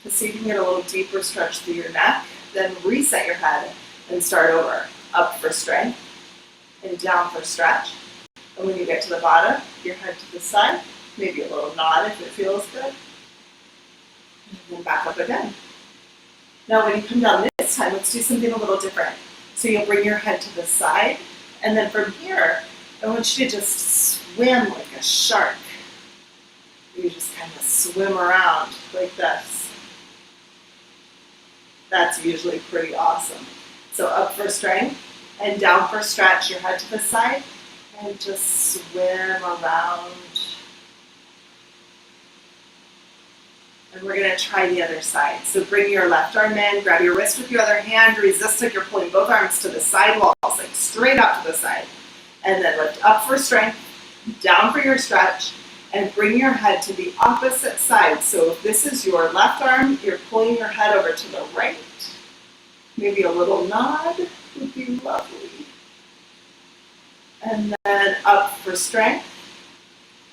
to see if you can get a little deeper stretch through your neck. Then reset your head and start over. Up for strength and down for stretch. And when you get to the bottom, your head to the side, maybe a little nod if it feels good. And then back up again. Now when you come down this time, let's do something a little different. So you'll bring your head to the side, and then from here, I want you to just swim like a shark. You just kind of swim around like this. That's usually pretty awesome. So up for strength and down for stretch, your head to the side, and just swim around. And we're going to try the other side. So bring your left arm in, grab your wrist with your other hand, resist like you're pulling both arms to the side walls, like straight up to the side. And then lift up for strength, down for your stretch, and bring your head to the opposite side. So if this is your left arm, you're pulling your head over to the right. Maybe a little nod would be lovely. And then up for strength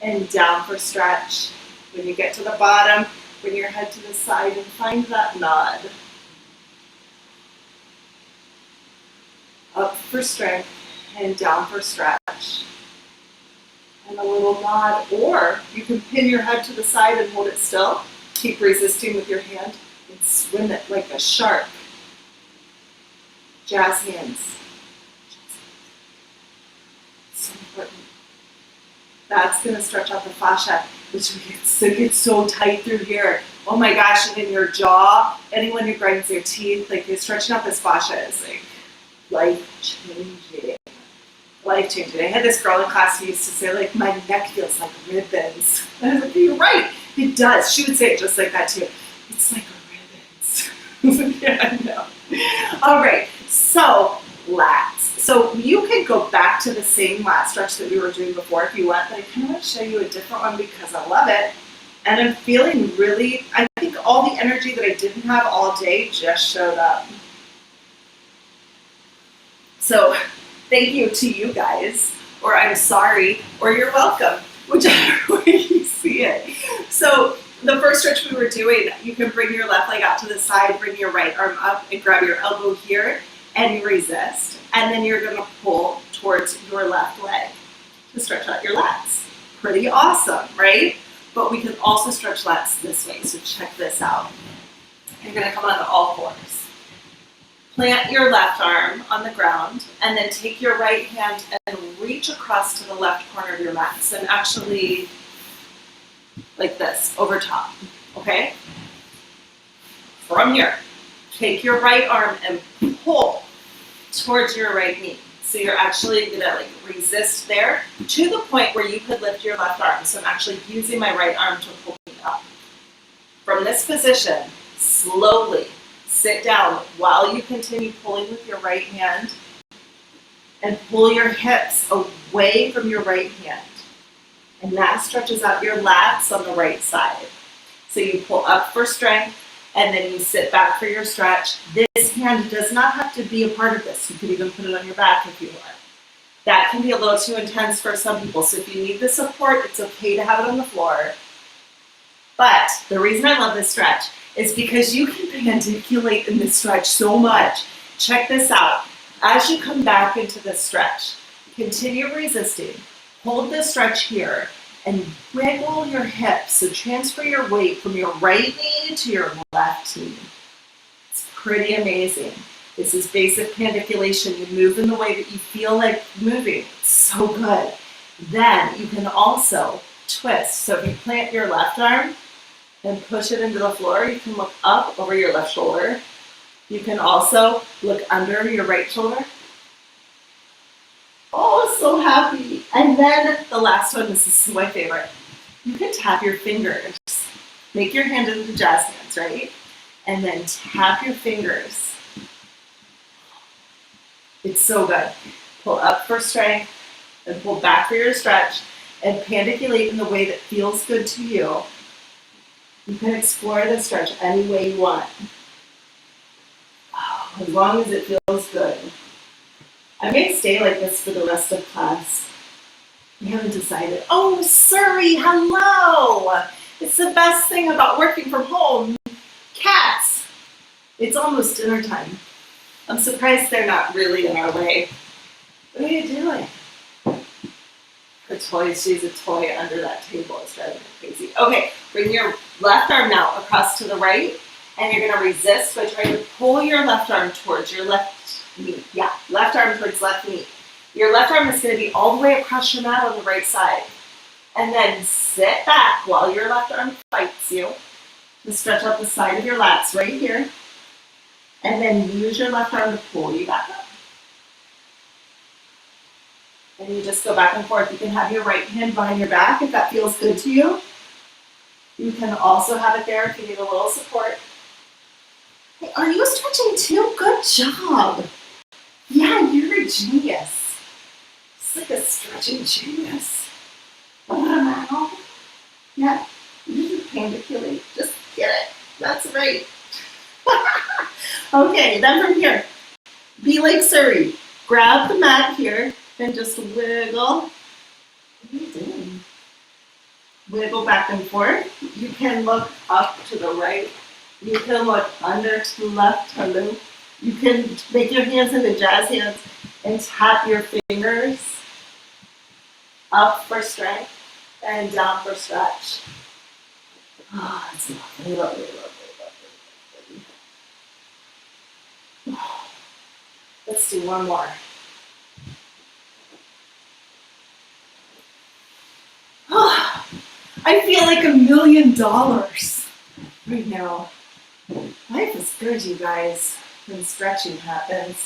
and down for stretch. When you get to the bottom, bring your head to the side and find that nod. Up for strength and down for stretch. And a little nod, or you can pin your head to the side and hold it still. Keep resisting with your hand and swim it like a shark. Jazz hands. So important. That's going to stretch out the fascia, which gets so tight through here. Oh my gosh, and in your jaw, anyone who grinds their teeth, like you're stretching out this fascia is like life-changing. Life-changing. I had this girl in class who used to say, like, my neck feels like ribbons. And I was like, you're right, it does. She would say it just like that too. It's like ribbons. I was like, yeah, I know. All right, so lats. So you could go back to the same lat stretch that we were doing before if you want, but I kind of want to show you a different one because I love it. And I'm feeling really, I think all the energy that I didn't have all day just showed up. So thank you to you guys, or I'm sorry, or you're welcome, whichever way you see it. So the first stretch we were doing, you can bring your left leg out to the side, bring your right arm up and grab your elbow here and you resist. And then you're gonna pull towards your left leg to stretch out your lats. Pretty awesome, right? But we can also stretch lats this way, so check this out. You're gonna come onto all fours. Plant your left arm on the ground and then take your right hand and reach across to the left corner of your mat. So actually like this, over top, okay? From here, take your right arm and pull towards your right knee. So you're actually gonna like resist there to the point where you could lift your left arm. So I'm actually using my right arm to pull me up. From this position, slowly sit down while you continue pulling with your right hand and pull your hips away from your right hand. And that stretches out your lats on the right side. So you pull up for strength and then you sit back for your stretch. This hand does not have to be a part of this. You could even put it on your back if you want. That can be a little too intense for some people. So if you need the support, it's okay to have it on the floor. But the reason I love this stretch is because you can pandiculate in this stretch so much. Check this out. As you come back into this stretch, continue resisting. Hold this stretch here and wiggle your hips. So transfer your weight from your right knee to your left knee. It's pretty amazing. This is basic pandiculation. You move in the way that you feel like moving. It's so good. Then you can also twist. So if you plant your left arm and push it into the floor, you can look up over your left shoulder. You can also look under your right shoulder. Oh, so happy. And then the last one, this is my favorite. You can tap your fingers. Make your hand into jazz hands, right? And then tap your fingers. It's so good. Pull up for strength and pull back for your stretch and pandiculate in the way that feels good to you. You can explore the stretch any way you want. As long as it feels good. I may stay like this for the rest of class. We haven't decided. Oh, Surrey, hello! It's the best thing about working from home. Cats. It's almost dinner time. I'm surprised they're not really in our way. What are you doing? Her toy, she's a toy under that table. It's driving her crazy. Okay, bring your left arm now across to the right, and you're gonna resist by trying to pull your left arm towards your left knee. Yeah, left arm towards left knee. Your left arm is gonna be all the way across your mat on the right side. And then sit back while your left arm fights you to stretch out the side of your lats right here. And then use your left arm to pull you back up. And you just go back and forth. You can have your right hand behind your back if that feels good to you. You can also have it there if you need a little support. Hey, are you stretching too? Good job. Yeah, you're a genius. It's like a stretching genius. Wow. Yeah, you just pandiculate. Just get it. That's right. Okay, then from here, be like Surrey. Grab the mat here and just wiggle. What are you doing? Wiggle back and forth. You can look up to the right. You can look under to the left. Hello. You can make your hands into jazz hands And tap your fingers up for strength and down for stretch. Oh, it's lovely, lovely, lovely, lovely, lovely. Let's do one more. Oh, I feel like $1 million right now. Life is good, you guys, when stretching happens.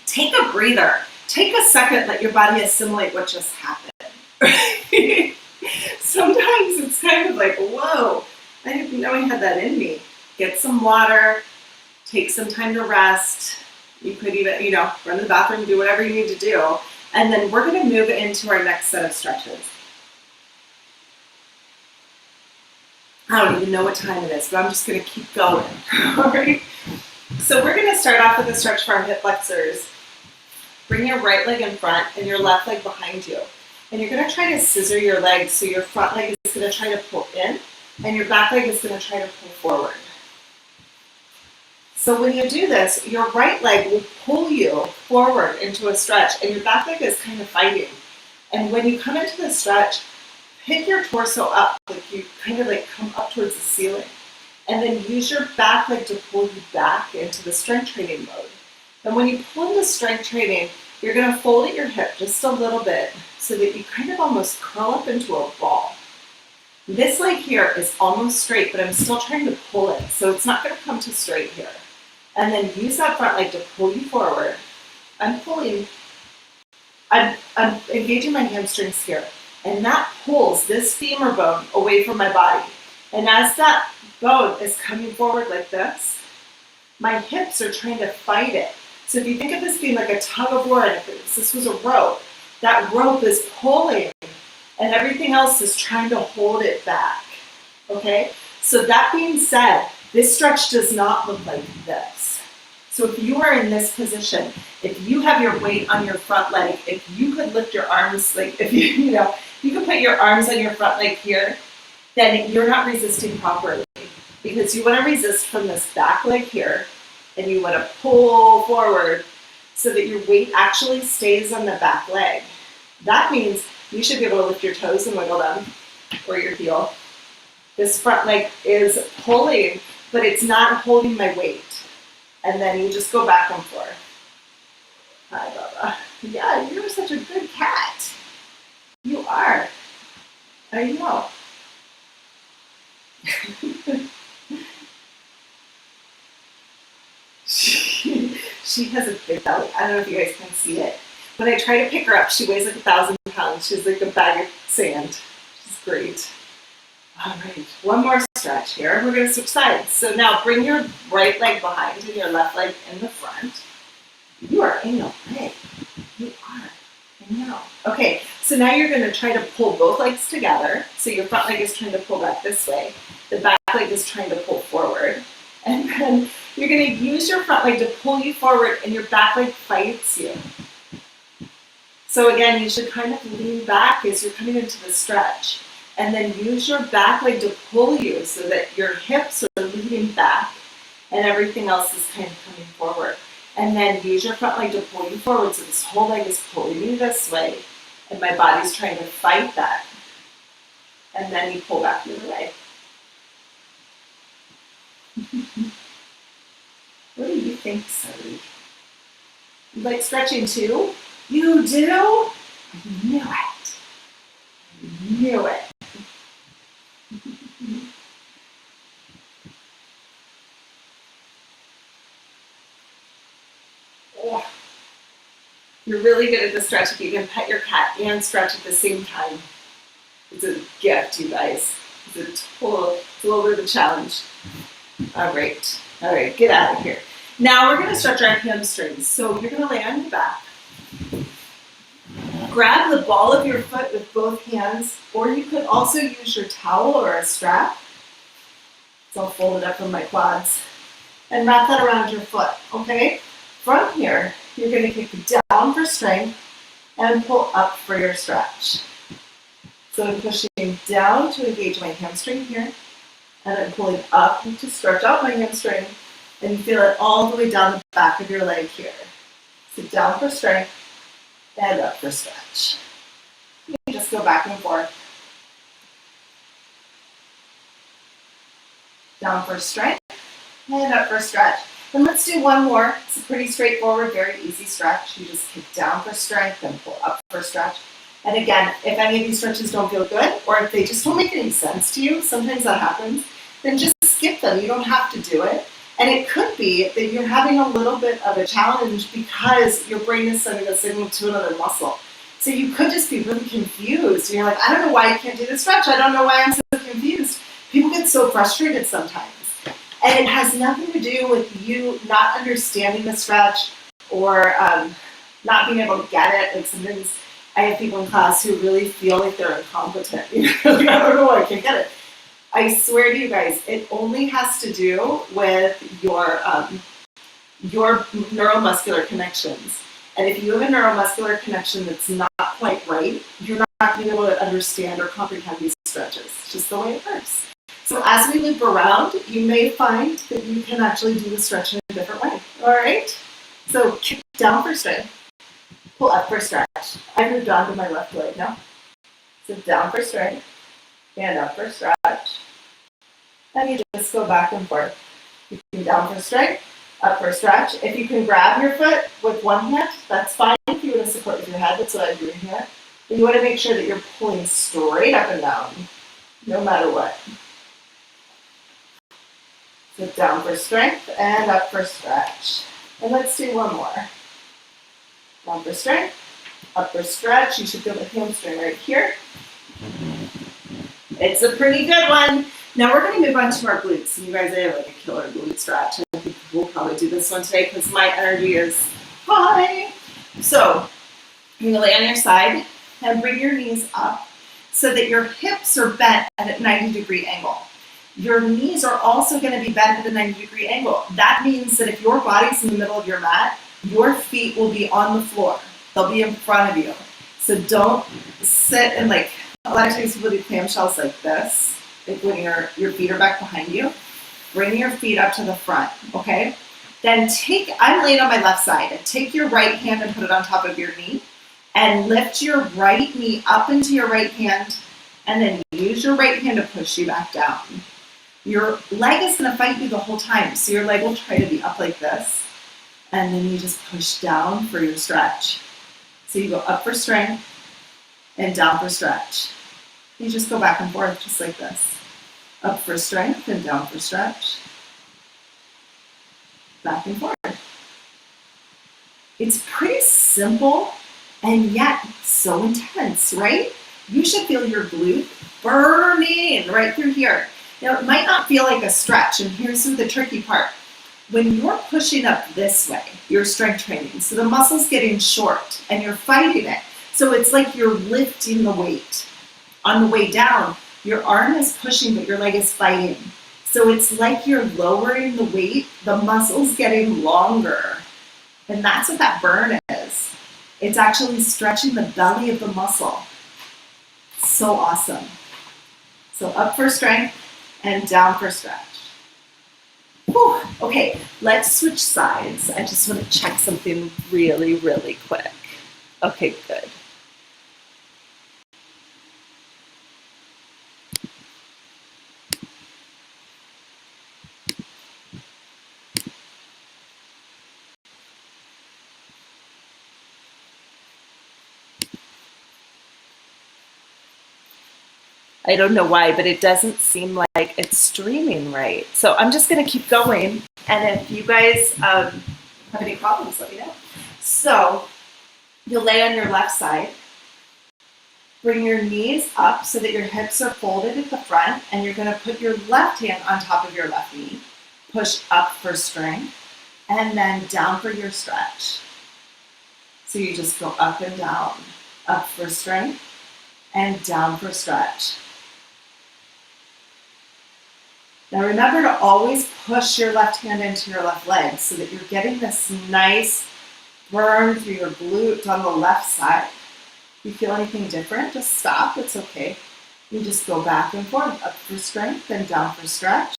Take a breather. Take a second, let your body assimilate what just happened. Sometimes it's kind of like, whoa, I didn't know I had that in me. Get some water, take some time to rest. You could even, run to the bathroom, do whatever you need to do. And then we're going to move into our next set of stretches. I don't even know what time it is, but I'm just going to keep going. All right. So we're going to start off with a stretch for our hip flexors. Bring your right leg in front and your left leg behind you. And you're going to try to scissor your legs. So your front leg is going to try to pull in and your back leg is going to try to pull forward. So when you do this, your right leg will pull you forward into a stretch and your back leg is kind of fighting. And when you come into the stretch, pick your torso up, like you kind of like come up towards the ceiling. And then use your back leg to pull you back into the strength training mode. And when you pull into strength training, you're going to fold at your hip just a little bit so that you kind of almost curl up into a ball. This leg here is almost straight, but I'm still trying to pull it. So it's not going to come to straight here. And then use that front leg to pull you forward. I'm engaging my hamstrings here. And that pulls this femur bone away from my body. And as that bone is coming forward like this, my hips are trying to fight it. So if you think of this being like a tug of war, and if this was a rope, that rope is pulling and everything else is trying to hold it back. Okay? So that being said, this stretch does not look like this. So if you are in this position, if you have your weight on your front leg, if you could lift your arms, like if you could put your arms on your front leg here, then you're not resisting properly. Because you want to resist from this back leg here, and you want to pull forward so that your weight actually stays on the back leg. That means you should be able to lift your toes and wiggle them, or your heel. This front leg is pulling, but it's not holding my weight. And then you just go back and forth. Hi, Baba. Yeah, you're such a good cat. You are. I know. She has a big belly. I don't know if you guys can see it. When I try to pick her up, she weighs like 1,000 pounds. She's like a bag of sand. She's great. All right, one more stretch here. We're going to switch sides. So now bring your right leg behind and your left leg in the front. You are in the way. You are. I know. Okay, so now you're going to try to pull both legs together. So your front leg is trying to pull back this way. The back leg is trying to pull forward. And then you're going to use your front leg to pull you forward and your back leg fights you. So again, you should kind of lean back as you're coming into the stretch. And then use your back leg to pull you so that your hips are leaning back and everything else is kind of coming forward. And then use your front leg to pull you forward so this whole leg is pulling you this way and my body's trying to fight that. And then you pull back the other way. What do you think, Sari? You like stretching too? You do? I knew it. I knew it. Oh. You're really good at the stretch if you can pet your cat and stretch at the same time. It's a gift, you guys. It's a little bit of a challenge. All right, get out of here. Now we're going to stretch our hamstrings. So you're going to lay on your back. Grab the ball of your foot with both hands, or you could also use your towel or a strap. So I'll fold it up on my quads and wrap that around your foot, okay? From here, you're going to kick down for strength and pull up for your stretch. So I'm pushing down to engage my hamstring here, and I'm pulling up to stretch out my hamstring, And you feel it all the way down the back of your leg here. So down for strength and up for stretch. You can just go back and forth. Down for strength and up for stretch. And let's do one more. It's a pretty straightforward, very easy stretch. You just kick down for strength and pull up for stretch. And again, if any of these stretches don't feel good, or if they just don't make any sense to you, sometimes that happens, then just skip them. You don't have to do it. And it could be that you're having a little bit of a challenge because your brain is sending a signal to another muscle. So you could just be really confused. You're like, I don't know why I can't do this stretch. I don't know why I'm so confused. People get so frustrated sometimes. And it has nothing to do with you not understanding the stretch or not being able to get it. Like sometimes I have people in class who really feel like they're incompetent. Like, I don't know why I can't get it. I swear to you guys, it only has to do with your neuromuscular connections. And if you have a neuromuscular connection that's not quite right, you're not going to be able to understand or comprehend these stretches. It's just the way it works. So as we loop around, you may find that you can actually do the stretch in a different way. All right? So kick down for strength, pull up for stretch. I moved on to my left leg now. So down for strength and up for stretch. And you just go back and forth. You can down for strength, up for stretch. If you can grab your foot with one hand, that's fine. If you want to support with your head, that's what I'm doing here. But you want to make sure that you're pulling straight up and down, no matter what. So down for strength and up for stretch. And let's do one more. Down for strength, up for stretch. You should feel the hamstring right here. It's a pretty good one. Now we're going to move on to our glutes. And you guys, I have like a killer glute stretch. I think we'll probably do this one today because my energy is high. So you're going to lay on your side and bring your knees up so that your hips are bent at a 90-degree angle. Your knees are also going to be bent at a 90-degree angle. That means that if your body's in the middle of your mat, your feet will be on the floor. They'll be in front of you. So don't sit and like, a lot of times people do clamshells like this, like when your feet are back behind you. Bring your feet up to the front, okay? Then I'm laying on my left side, and take your right hand and put it on top of your knee, and lift your right knee up into your right hand, and then use your right hand to push you back down. Your leg is going to fight you the whole time, so your leg will try to be up like this, and then you just push down for your stretch. So you go up for strength and down for stretch. You just go back and forth just like this. Up for strength and down for stretch. Back and forth. It's pretty simple and yet so intense, right? You should feel your glute burning right through here. Now, it might not feel like a stretch, and here's the tricky part. When you're pushing up this way, you're strength training, so the muscle's getting short, and you're fighting it. So it's like you're lifting the weight. On the way down, your arm is pushing, but your leg is fighting. So it's like you're lowering the weight, the muscle's getting longer. And that's what that burn is. It's actually stretching the belly of the muscle. So awesome. So up for strength and down for stretch. Whew. Okay, let's switch sides. I just want to check something really, really quick. Okay, good. I don't know why, but it doesn't seem like it's streaming right. So I'm just going to keep going. And if you guys have any problems, let me know. So you'll lay on your left side. Bring your knees up so that your hips are folded at the front. And you're going to put your left hand on top of your left knee. Push up for strength. And then down for your stretch. So you just go up and down. Up for strength. And down for stretch. Now remember to always push your left hand into your left leg so that you're getting this nice burn through your glutes on the left side. If you feel anything different, just stop, it's okay. You just go back and forth, up for strength and down for stretch.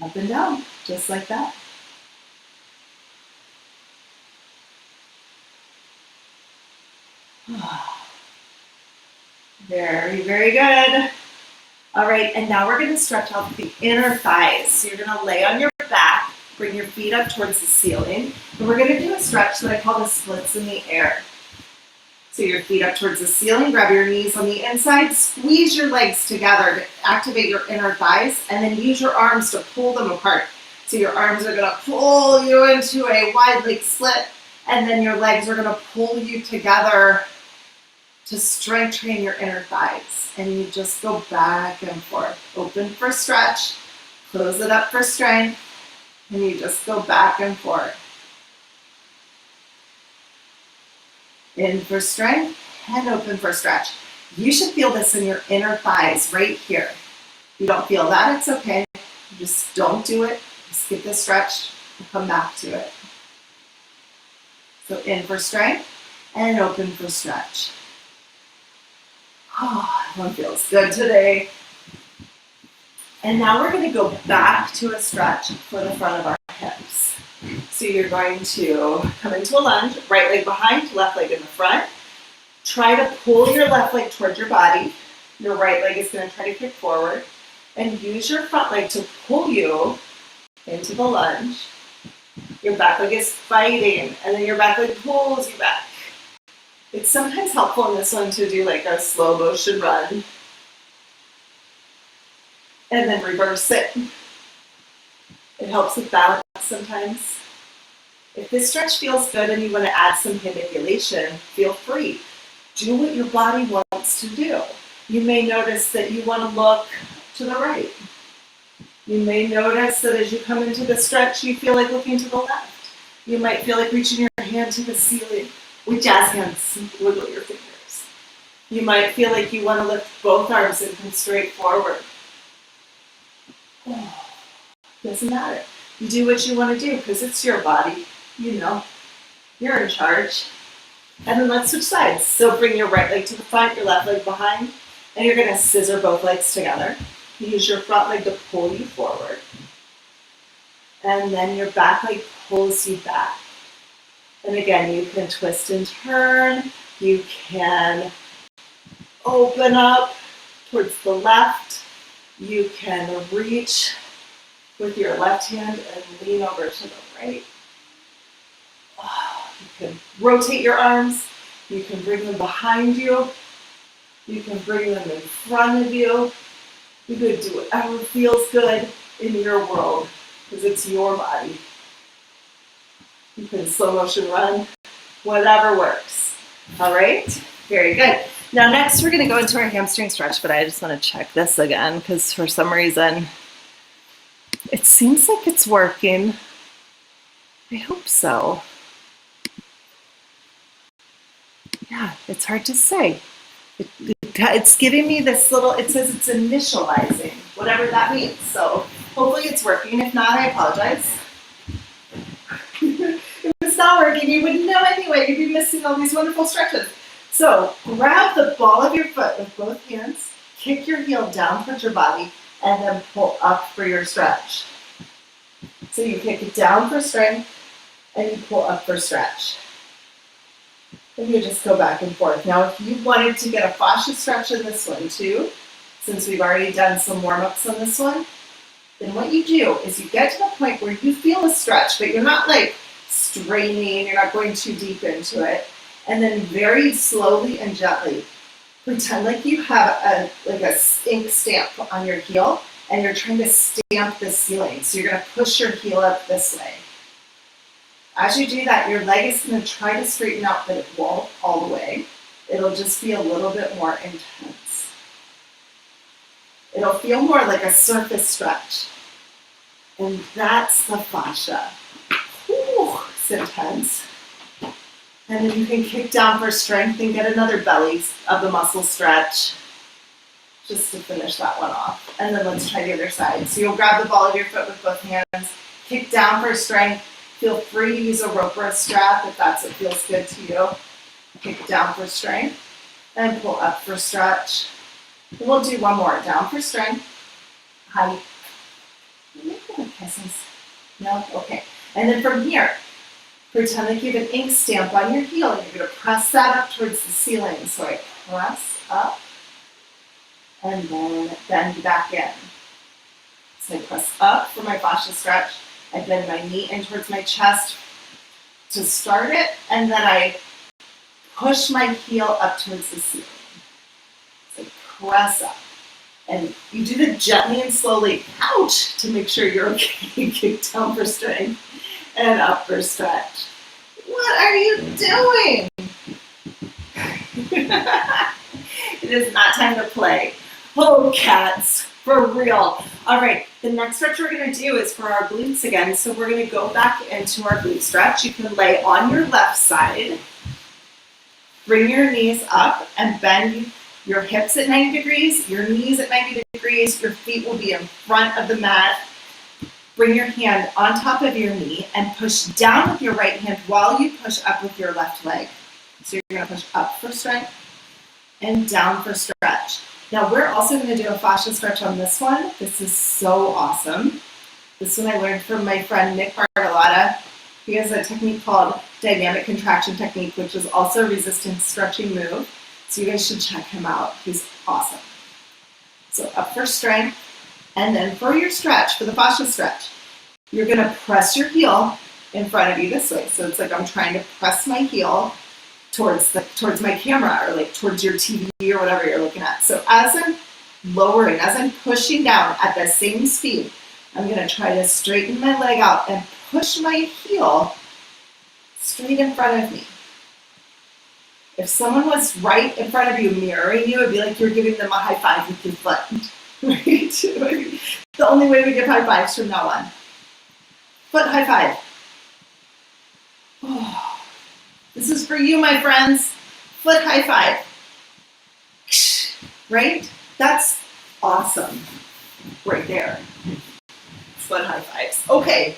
Up and down, just like that. Very, very good. All right, and now we're gonna stretch out the inner thighs. So you're gonna lay on your back, bring your feet up towards the ceiling, and we're gonna do a stretch that I call the splits in the air. So your feet up towards the ceiling, grab your knees on the inside, squeeze your legs together to activate your inner thighs, and then use your arms to pull them apart. So your arms are gonna pull you into a wide leg split, and then your legs are gonna pull you together to strength train your inner thighs. And you just go back and forth. Open for stretch, close it up for strength, and you just go back and forth. In for strength and open for stretch. You should feel this in your inner thighs right here. If you don't feel that, it's okay. Just don't do it. Skip the stretch and come back to it. So in for strength and open for stretch. Oh, everyone feels good today. And now we're going to go back to a stretch for the front of our hips. So you're going to come into a lunge, right leg behind, left leg in the front. Try to pull your left leg towards your body. Your right leg is going to try to kick forward. And use your front leg to pull you into the lunge. Your back leg is fighting, and then your back leg pulls you back. It's sometimes helpful in this one to do like a slow motion run. And then reverse it. It helps with balance sometimes. If this stretch feels good and you want to add some manipulation, feel free. Do what your body wants to do. You may notice that you want to look to the right. You may notice that as you come into the stretch, you feel like looking to the left. You might feel like reaching your hand to the ceiling. With jazz hands, wiggle your fingers. You might feel like you want to lift both arms and come straight forward. Oh, doesn't matter. You do what you want to do because it's your body. You know, you're in charge. And then let's switch sides. So bring your right leg to the front, your left leg behind, and you're going to scissor both legs together. Use your front leg to pull you forward. And then your back leg pulls you back. And again, you can twist and turn. You can open up towards the left. You can reach with your left hand and lean over to the right. You can rotate your arms. You can bring them behind you. You can bring them in front of you. You could do whatever feels good in your world because it's your body. You can slow motion run, whatever works. All right, very good. Now next we're gonna go into our hamstring stretch, but I just wanna check this again because for some reason it seems like it's working. I hope so. Yeah, it's hard to say. It's giving me this little, it says it's initializing, whatever that means. So hopefully it's working. If not, I apologize. If it's not working, you wouldn't know anyway. You'd be missing all these wonderful stretches. So grab the ball of your foot with both hands, kick your heel down towards your body, and then pull up for your stretch. So you kick it down for strength, and you pull up for stretch. And you just go back and forth. Now, if you wanted to get a fascia stretch in this one too, since we've already done some warm-ups on this one, then what you do is you get to the point where you feel a stretch, but you're not like straining, you're not going too deep into it. And then very slowly and gently, pretend like you have a ink stamp on your heel and you're trying to stamp the ceiling. So you're gonna push your heel up this way. As you do that, your leg is going to try to straighten out, but it won't all the way. It'll just be a little bit more intense. It'll feel more like a surface stretch. And that's the fascia. Whew, it's intense. And then you can kick down for strength and get another belly of the muscle stretch just to finish that one off. And then let's try the other side. So you'll grab the ball of your foot with both hands, kick down for strength. Feel free to use a rope or a strap if that's what feels good to you. Kick down for strength and pull up for stretch. And we'll do one more. Down for strength, height. Kisses? No? Okay. And then from here, pretend like you have an ink stamp on your heel and you're going to press that up towards the ceiling. So I press up and then bend back in. So I press up for my fascia stretch. I bend my knee in towards my chest to start it, and then I push my heel up towards the ceiling. So I press up. And you do it gently and slowly, ouch, to make sure you're okay. Kick down for strength and up for stretch. What are you doing? It is not time to play. Oh, cats, for real. All right, the next stretch we're gonna do is for our glutes again. So we're gonna go back into our glute stretch. You can lay on your left side, bring your knees up and bend your hips at 90 degrees, your knees at 90 degrees, your feet will be in front of the mat. Bring your hand on top of your knee and push down with your right hand while you push up with your left leg. So you're gonna push up for strength and down for stretch. Now we're also gonna do a fascia stretch on this one. This is so awesome. This one I learned from my friend Nick Bargalotta. He has a technique called dynamic contraction technique, which is also a resistance stretching move. So you guys should check him out. He's awesome. So up for strength, and then for your stretch, for the fascia stretch, you're gonna press your heel in front of you this way. So it's like I'm trying to press my heel towards my camera, or like towards your TV or whatever you're looking at. So as I'm lowering, as I'm pushing down at the same speed, I'm gonna try to straighten my leg out and push my heel straight in front of me. If someone was right in front of you, mirroring you, it'd be like you're giving them a high five with your foot. Right? The only way we give high fives from now on. Foot high five. Oh, this is for you, my friends. Foot high five. Right? That's awesome. Right there. Foot high fives. Okay.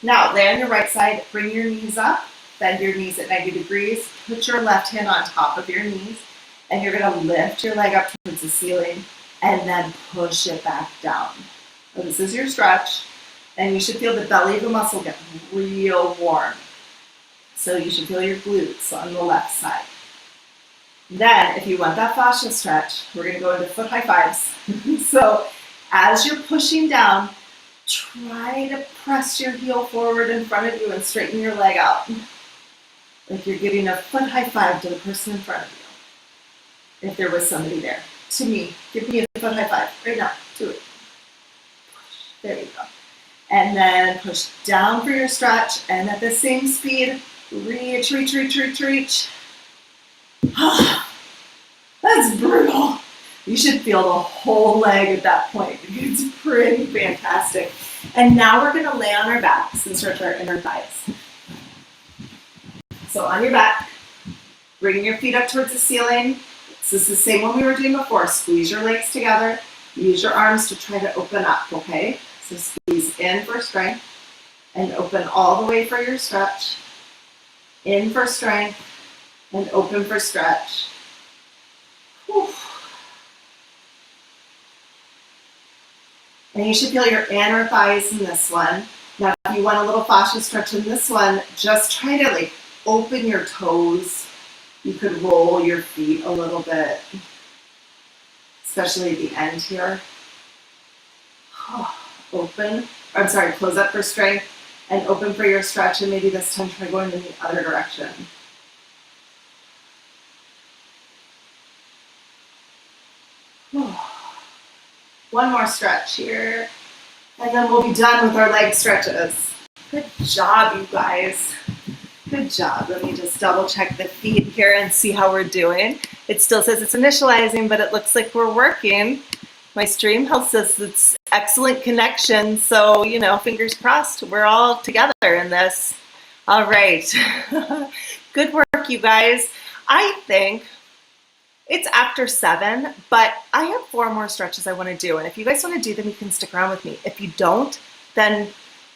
Now, lay on your right side, bring your knees up. Bend your knees at 90 degrees, put your left hand on top of your knees, and you're gonna lift your leg up towards the ceiling and then push it back down. So this is your stretch, and you should feel the belly of the muscle get real warm. So you should feel your glutes on the left side. Then, if you want that fascia stretch, we're gonna go into foot high fives. So as you're pushing down, try to press your heel forward in front of you and straighten your leg out. Like you're giving a foot high five to the person in front of you. If there was somebody there. To me, give me a foot high five right now. Do it. There you go. And then push down for your stretch, and at the same speed, reach, reach, reach, reach, reach. That's brutal. You should feel the whole leg at that point. It's pretty fantastic. And now we're gonna lay on our backs and stretch our inner thighs. So on your back, bring your feet up towards the ceiling. This is the same one we were doing before. Squeeze your legs together. Use your arms to try to open up, okay? So squeeze in for strength and open all the way for your stretch. In for strength and open for stretch. Whew. And you should feel your inner thighs in this one. Now, if you want a little fascia stretch in this one, just try to like open your toes. You could roll your feet a little bit, especially at the end here. Open, I'm sorry, close up for strength and open for your stretch, and maybe this time try going in the other direction. One more stretch here, and then we'll be done with our leg stretches. Good job, you guys. Good job. Let me just double check the feed here and see how we're doing. It still says it's initializing, but it looks like we're working. My stream health says it's excellent connection. So, you know, fingers crossed, we're all together in this. All right. Good work, you guys. I think it's after 7, but I have 4 more stretches I want to do. And if you guys want to do them, you can stick around with me. If you don't, then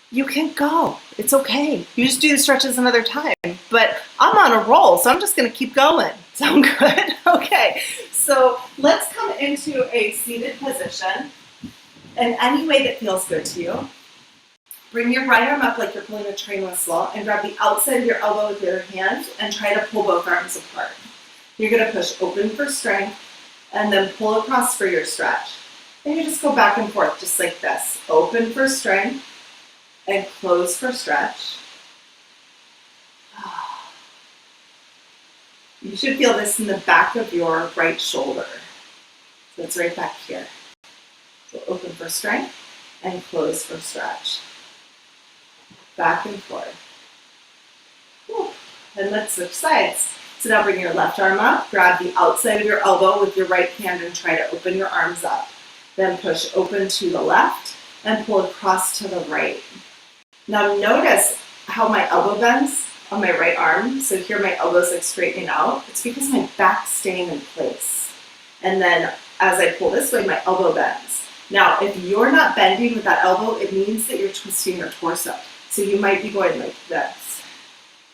you can go. It's okay. You just do the stretches another time. But I'm on a roll, so I'm just going to keep going. Sound good? Okay. So let's come into a seated position. in any way that feels good to you. Bring your right arm up like you're pulling a train whistle and grab the outside of your elbow with your hand and try to pull both arms apart. You're going to push open for strength and then pull across for your stretch. And you just go back and forth just like this. Open for strength and close for stretch. You should feel this in the back of your right shoulder. So it's right back here. So open for strength and close for stretch. Back and forth. And let's switch sides. So now bring your left arm up, grab the outside of your elbow with your right hand and try to open your arms up. Then push open to the left and pull across to the right. Now notice how my elbow bends on my right arm. So here my elbow's like straightening out. It's because my back's staying in place. And then as I pull this way, my elbow bends. Now, if you're not bending with that elbow, it means that you're twisting your torso. So you might be going like this.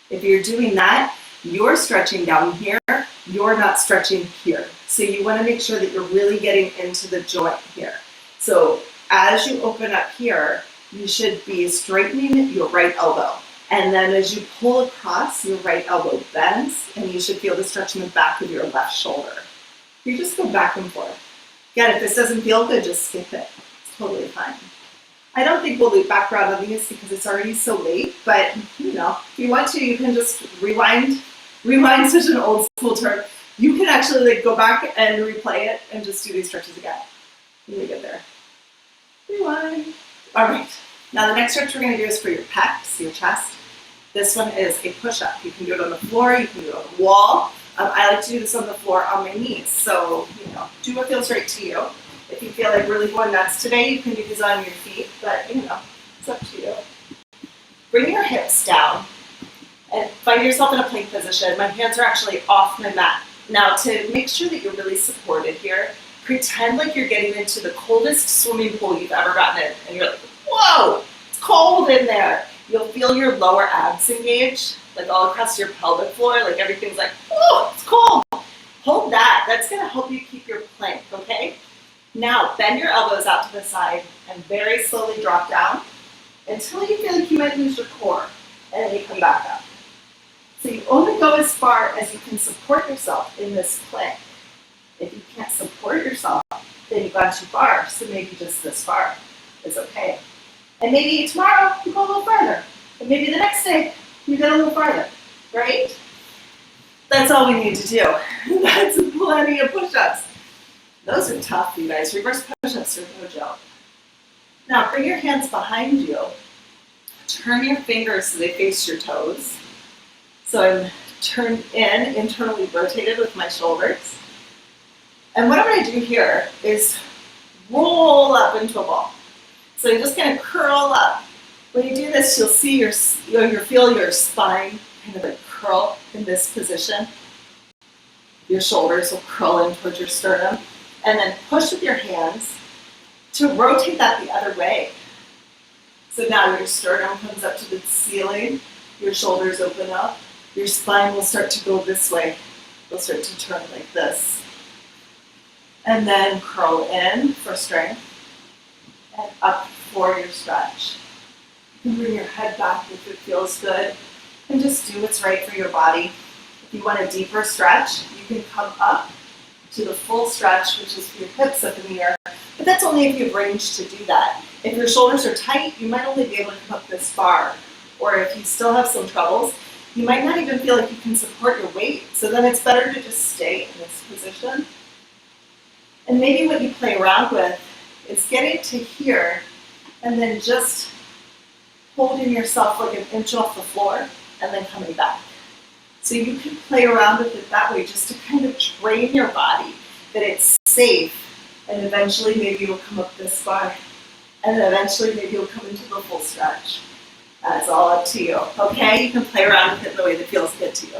If you're doing that, you're stretching down here, you're not stretching here. So you want to make sure that you're really getting into the joint here. So as you open up here, you should be straightening your right elbow. And then as you pull across, your right elbow bends, and you should feel the stretch in the back of your left shoulder. You just go back and forth. Again, if this doesn't feel good, just skip it. It's totally fine. I don't think we'll loop back around on these because it's already so late, but you know, if you want to, you can just rewind. Rewind is such an old school term. You can actually like go back and replay it and just do these stretches again. When we get there. Rewind. All right. Now the next stretch we're going to do is for your pecs, your chest. This one is a push-up. You can do it on the floor, you can do it on the wall. I like to do this on the floor on my knees. So, you know, do what feels right to you. If you feel like really going nuts today, you can do these on your feet, but you know, it's up to you. Bring your hips down and find yourself in a plank position. My hands are actually off my mat. Now to make sure that you're really supported here, pretend like you're getting into the coldest swimming pool you've ever gotten in. And you're like, whoa, it's cold in there. You'll feel your lower abs engage, like all across your pelvic floor, like everything's like, oh, it's cold. Hold that. That's gonna help you keep your plank, okay? Now, bend your elbows out to the side and very slowly drop down until you feel like you might lose your core, and then you come back up. So you only go as far as you can support yourself in this plank. If you can't support yourself, then you've gone too far, so maybe just this far is okay. And maybe tomorrow you go a little farther, and maybe the next day you go a little farther, right? That's all we need to do. That's plenty of push-ups. Those are tough, you guys. Reverse push-ups are no joke. Now, bring your hands behind you. Turn your fingers so they face your toes. So I'm turned in, internally rotated with my shoulders. And what I'm going to do here is roll up into a ball. So you're just going to curl up. When you do this, you'll see you'll feel your spine kind of like curl in this position. Your shoulders will curl in towards your sternum. And then push with your hands to rotate that the other way. So now your sternum comes up to the ceiling, your shoulders open up, your spine will start to go this way. It'll start to turn like this. And then curl in for strength and up for your stretch. You can bring your head back if it feels good and just do what's right for your body. If you want a deeper stretch, you can come up to the full stretch, which is your hips up in the air. But that's only if you have range to do that. If your shoulders are tight, you might only be able to come up this far. Or if you still have some troubles, you might not even feel like you can support your weight. So then it's better to just stay in this position. And maybe what you play around with is getting to here and then just holding yourself like an inch off the floor and then coming back. So you can play around with it that way just to kind of train your body that it's safe, and eventually maybe you'll come up this far, and then eventually maybe you'll come into the full stretch. That's all up to you, okay? You can play around with it the way that feels good to you.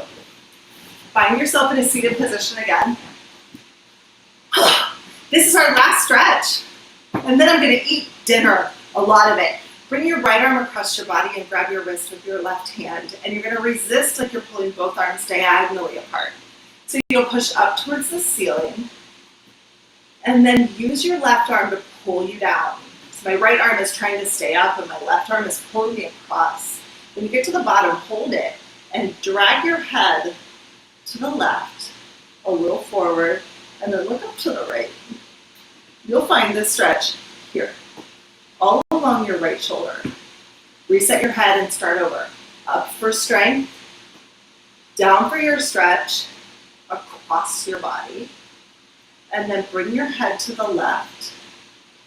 Find yourself in a seated position again. This is our last stretch, and then I'm gonna eat dinner, a lot of it. Bring your right arm across your body and grab your wrist with your left hand. And you're going to resist like you're pulling both arms diagonally apart. So you'll push up towards the ceiling. And then use your left arm to pull you down. My right arm is trying to stay up and my left arm is pulling me across. When you get to the bottom, hold it and drag your head to the left, a little forward, and then look up to the right. You'll find this stretch here, all along your right shoulder. Reset your head and start over. Up for strength, down for your stretch, across your body, and then bring your head to the left,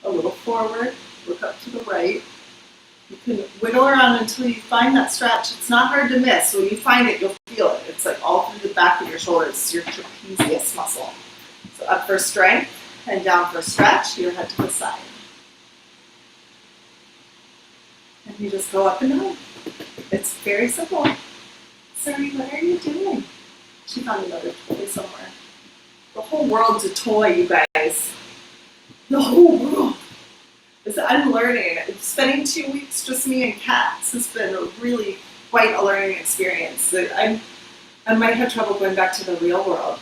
a little forward, look up to the right. You can wiggle around until you find that stretch. It's not hard to miss. When you find it, you'll feel it. It's like all through the back of your shoulders, your trapezius muscle. So up for strength and down for stretch, your head to the side. And you just go up and down. It's very simple. Sorry, what are you doing? She found another toy somewhere. The whole world's a toy, you guys. The whole world. I'm learning. Spending 2 weeks just me and cats has been really quite a learning experience. I might have trouble going back to the real world.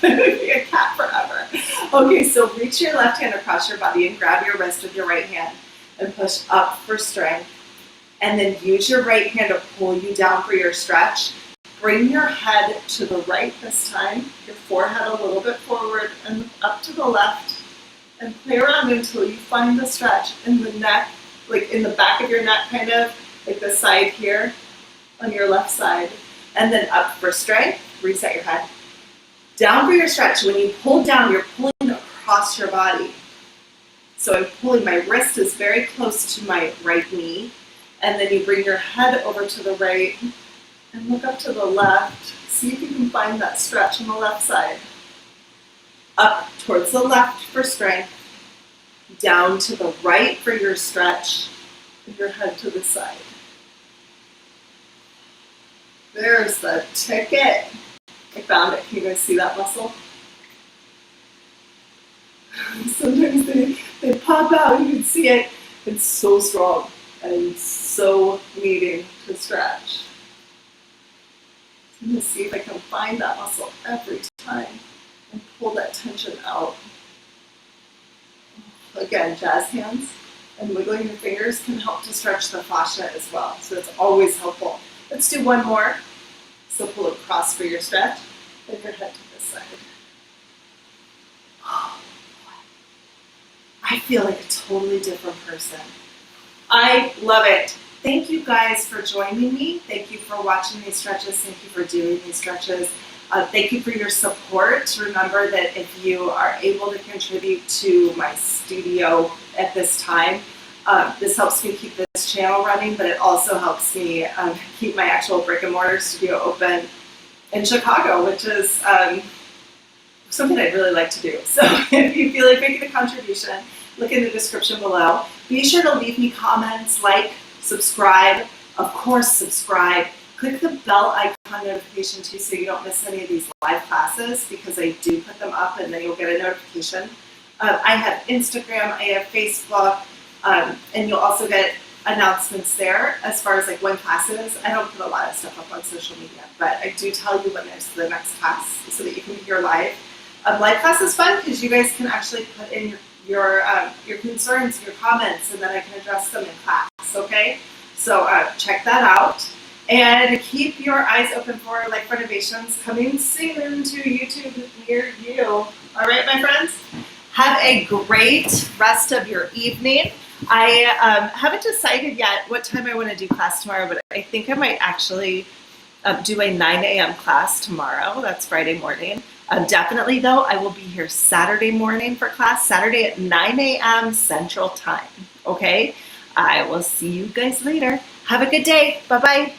Be a cat forever. Okay, so reach your left hand across your body and grab your wrist with your right hand and push up for strength. And then use your right hand to pull you down for your stretch. Bring your head to the right this time, your forehead a little bit forward and up to the left. And play around until you find the stretch in the neck, like in the back of your neck, kind of like the side here on your left side. And then up for strength, reset your head. Down for your stretch. When you pull down, you're pulling across your body. So I'm pulling, my wrist is very close to my right knee. And then you bring your head over to the right and look up to the left. See if you can find that stretch on the left side. Up towards the left for strength, down to the right for your stretch, and your head to the side. There's the ticket. I found it. Can you guys see that muscle? Sometimes they pop out, you can see it. It's so strong and so needing to stretch. I'm going to see if I can find that muscle every time. And pull that tension out. Again, jazz hands and wiggling your fingers can help to stretch the fascia as well. So it's always helpful. Let's do one more. So pull across for your stretch and your head to this side. I feel like a totally different person. I love it. Thank you guys for joining me. Thank you for watching these stretches. Thank you for doing these stretches. Thank you for your support. Remember that if you are able to contribute to my studio at this time, this helps me keep this channel running, but it also helps me keep my actual brick and mortar studio open in Chicago, which is something I'd really like to do. So if you feel like making a contribution, look in the description below. Be sure to leave me comments, like, subscribe. Of course, subscribe. Click the bell icon notification too so you don't miss any of these live classes because I do put them up and then you'll get a notification. I have Instagram, I have Facebook, and you'll also get announcements there as far as like when class is. I don't put a lot of stuff up on social media, but I do tell you when there's the next class so that you can be here live. Live class is fun because you guys can actually put in your concerns, your comments, and then I can address them in class, okay? So check that out. And keep your eyes open for Life Renovations coming soon to YouTube near you. All right, my friends? Have a great rest of your evening. I haven't decided yet what time I want to do class tomorrow, but I think I might actually do a 9 a.m. class tomorrow. That's Friday morning. Definitely, though, I will be here Saturday morning for class, Saturday at 9 a.m. Central Time. Okay? I will see you guys later. Have a good day. Bye-bye.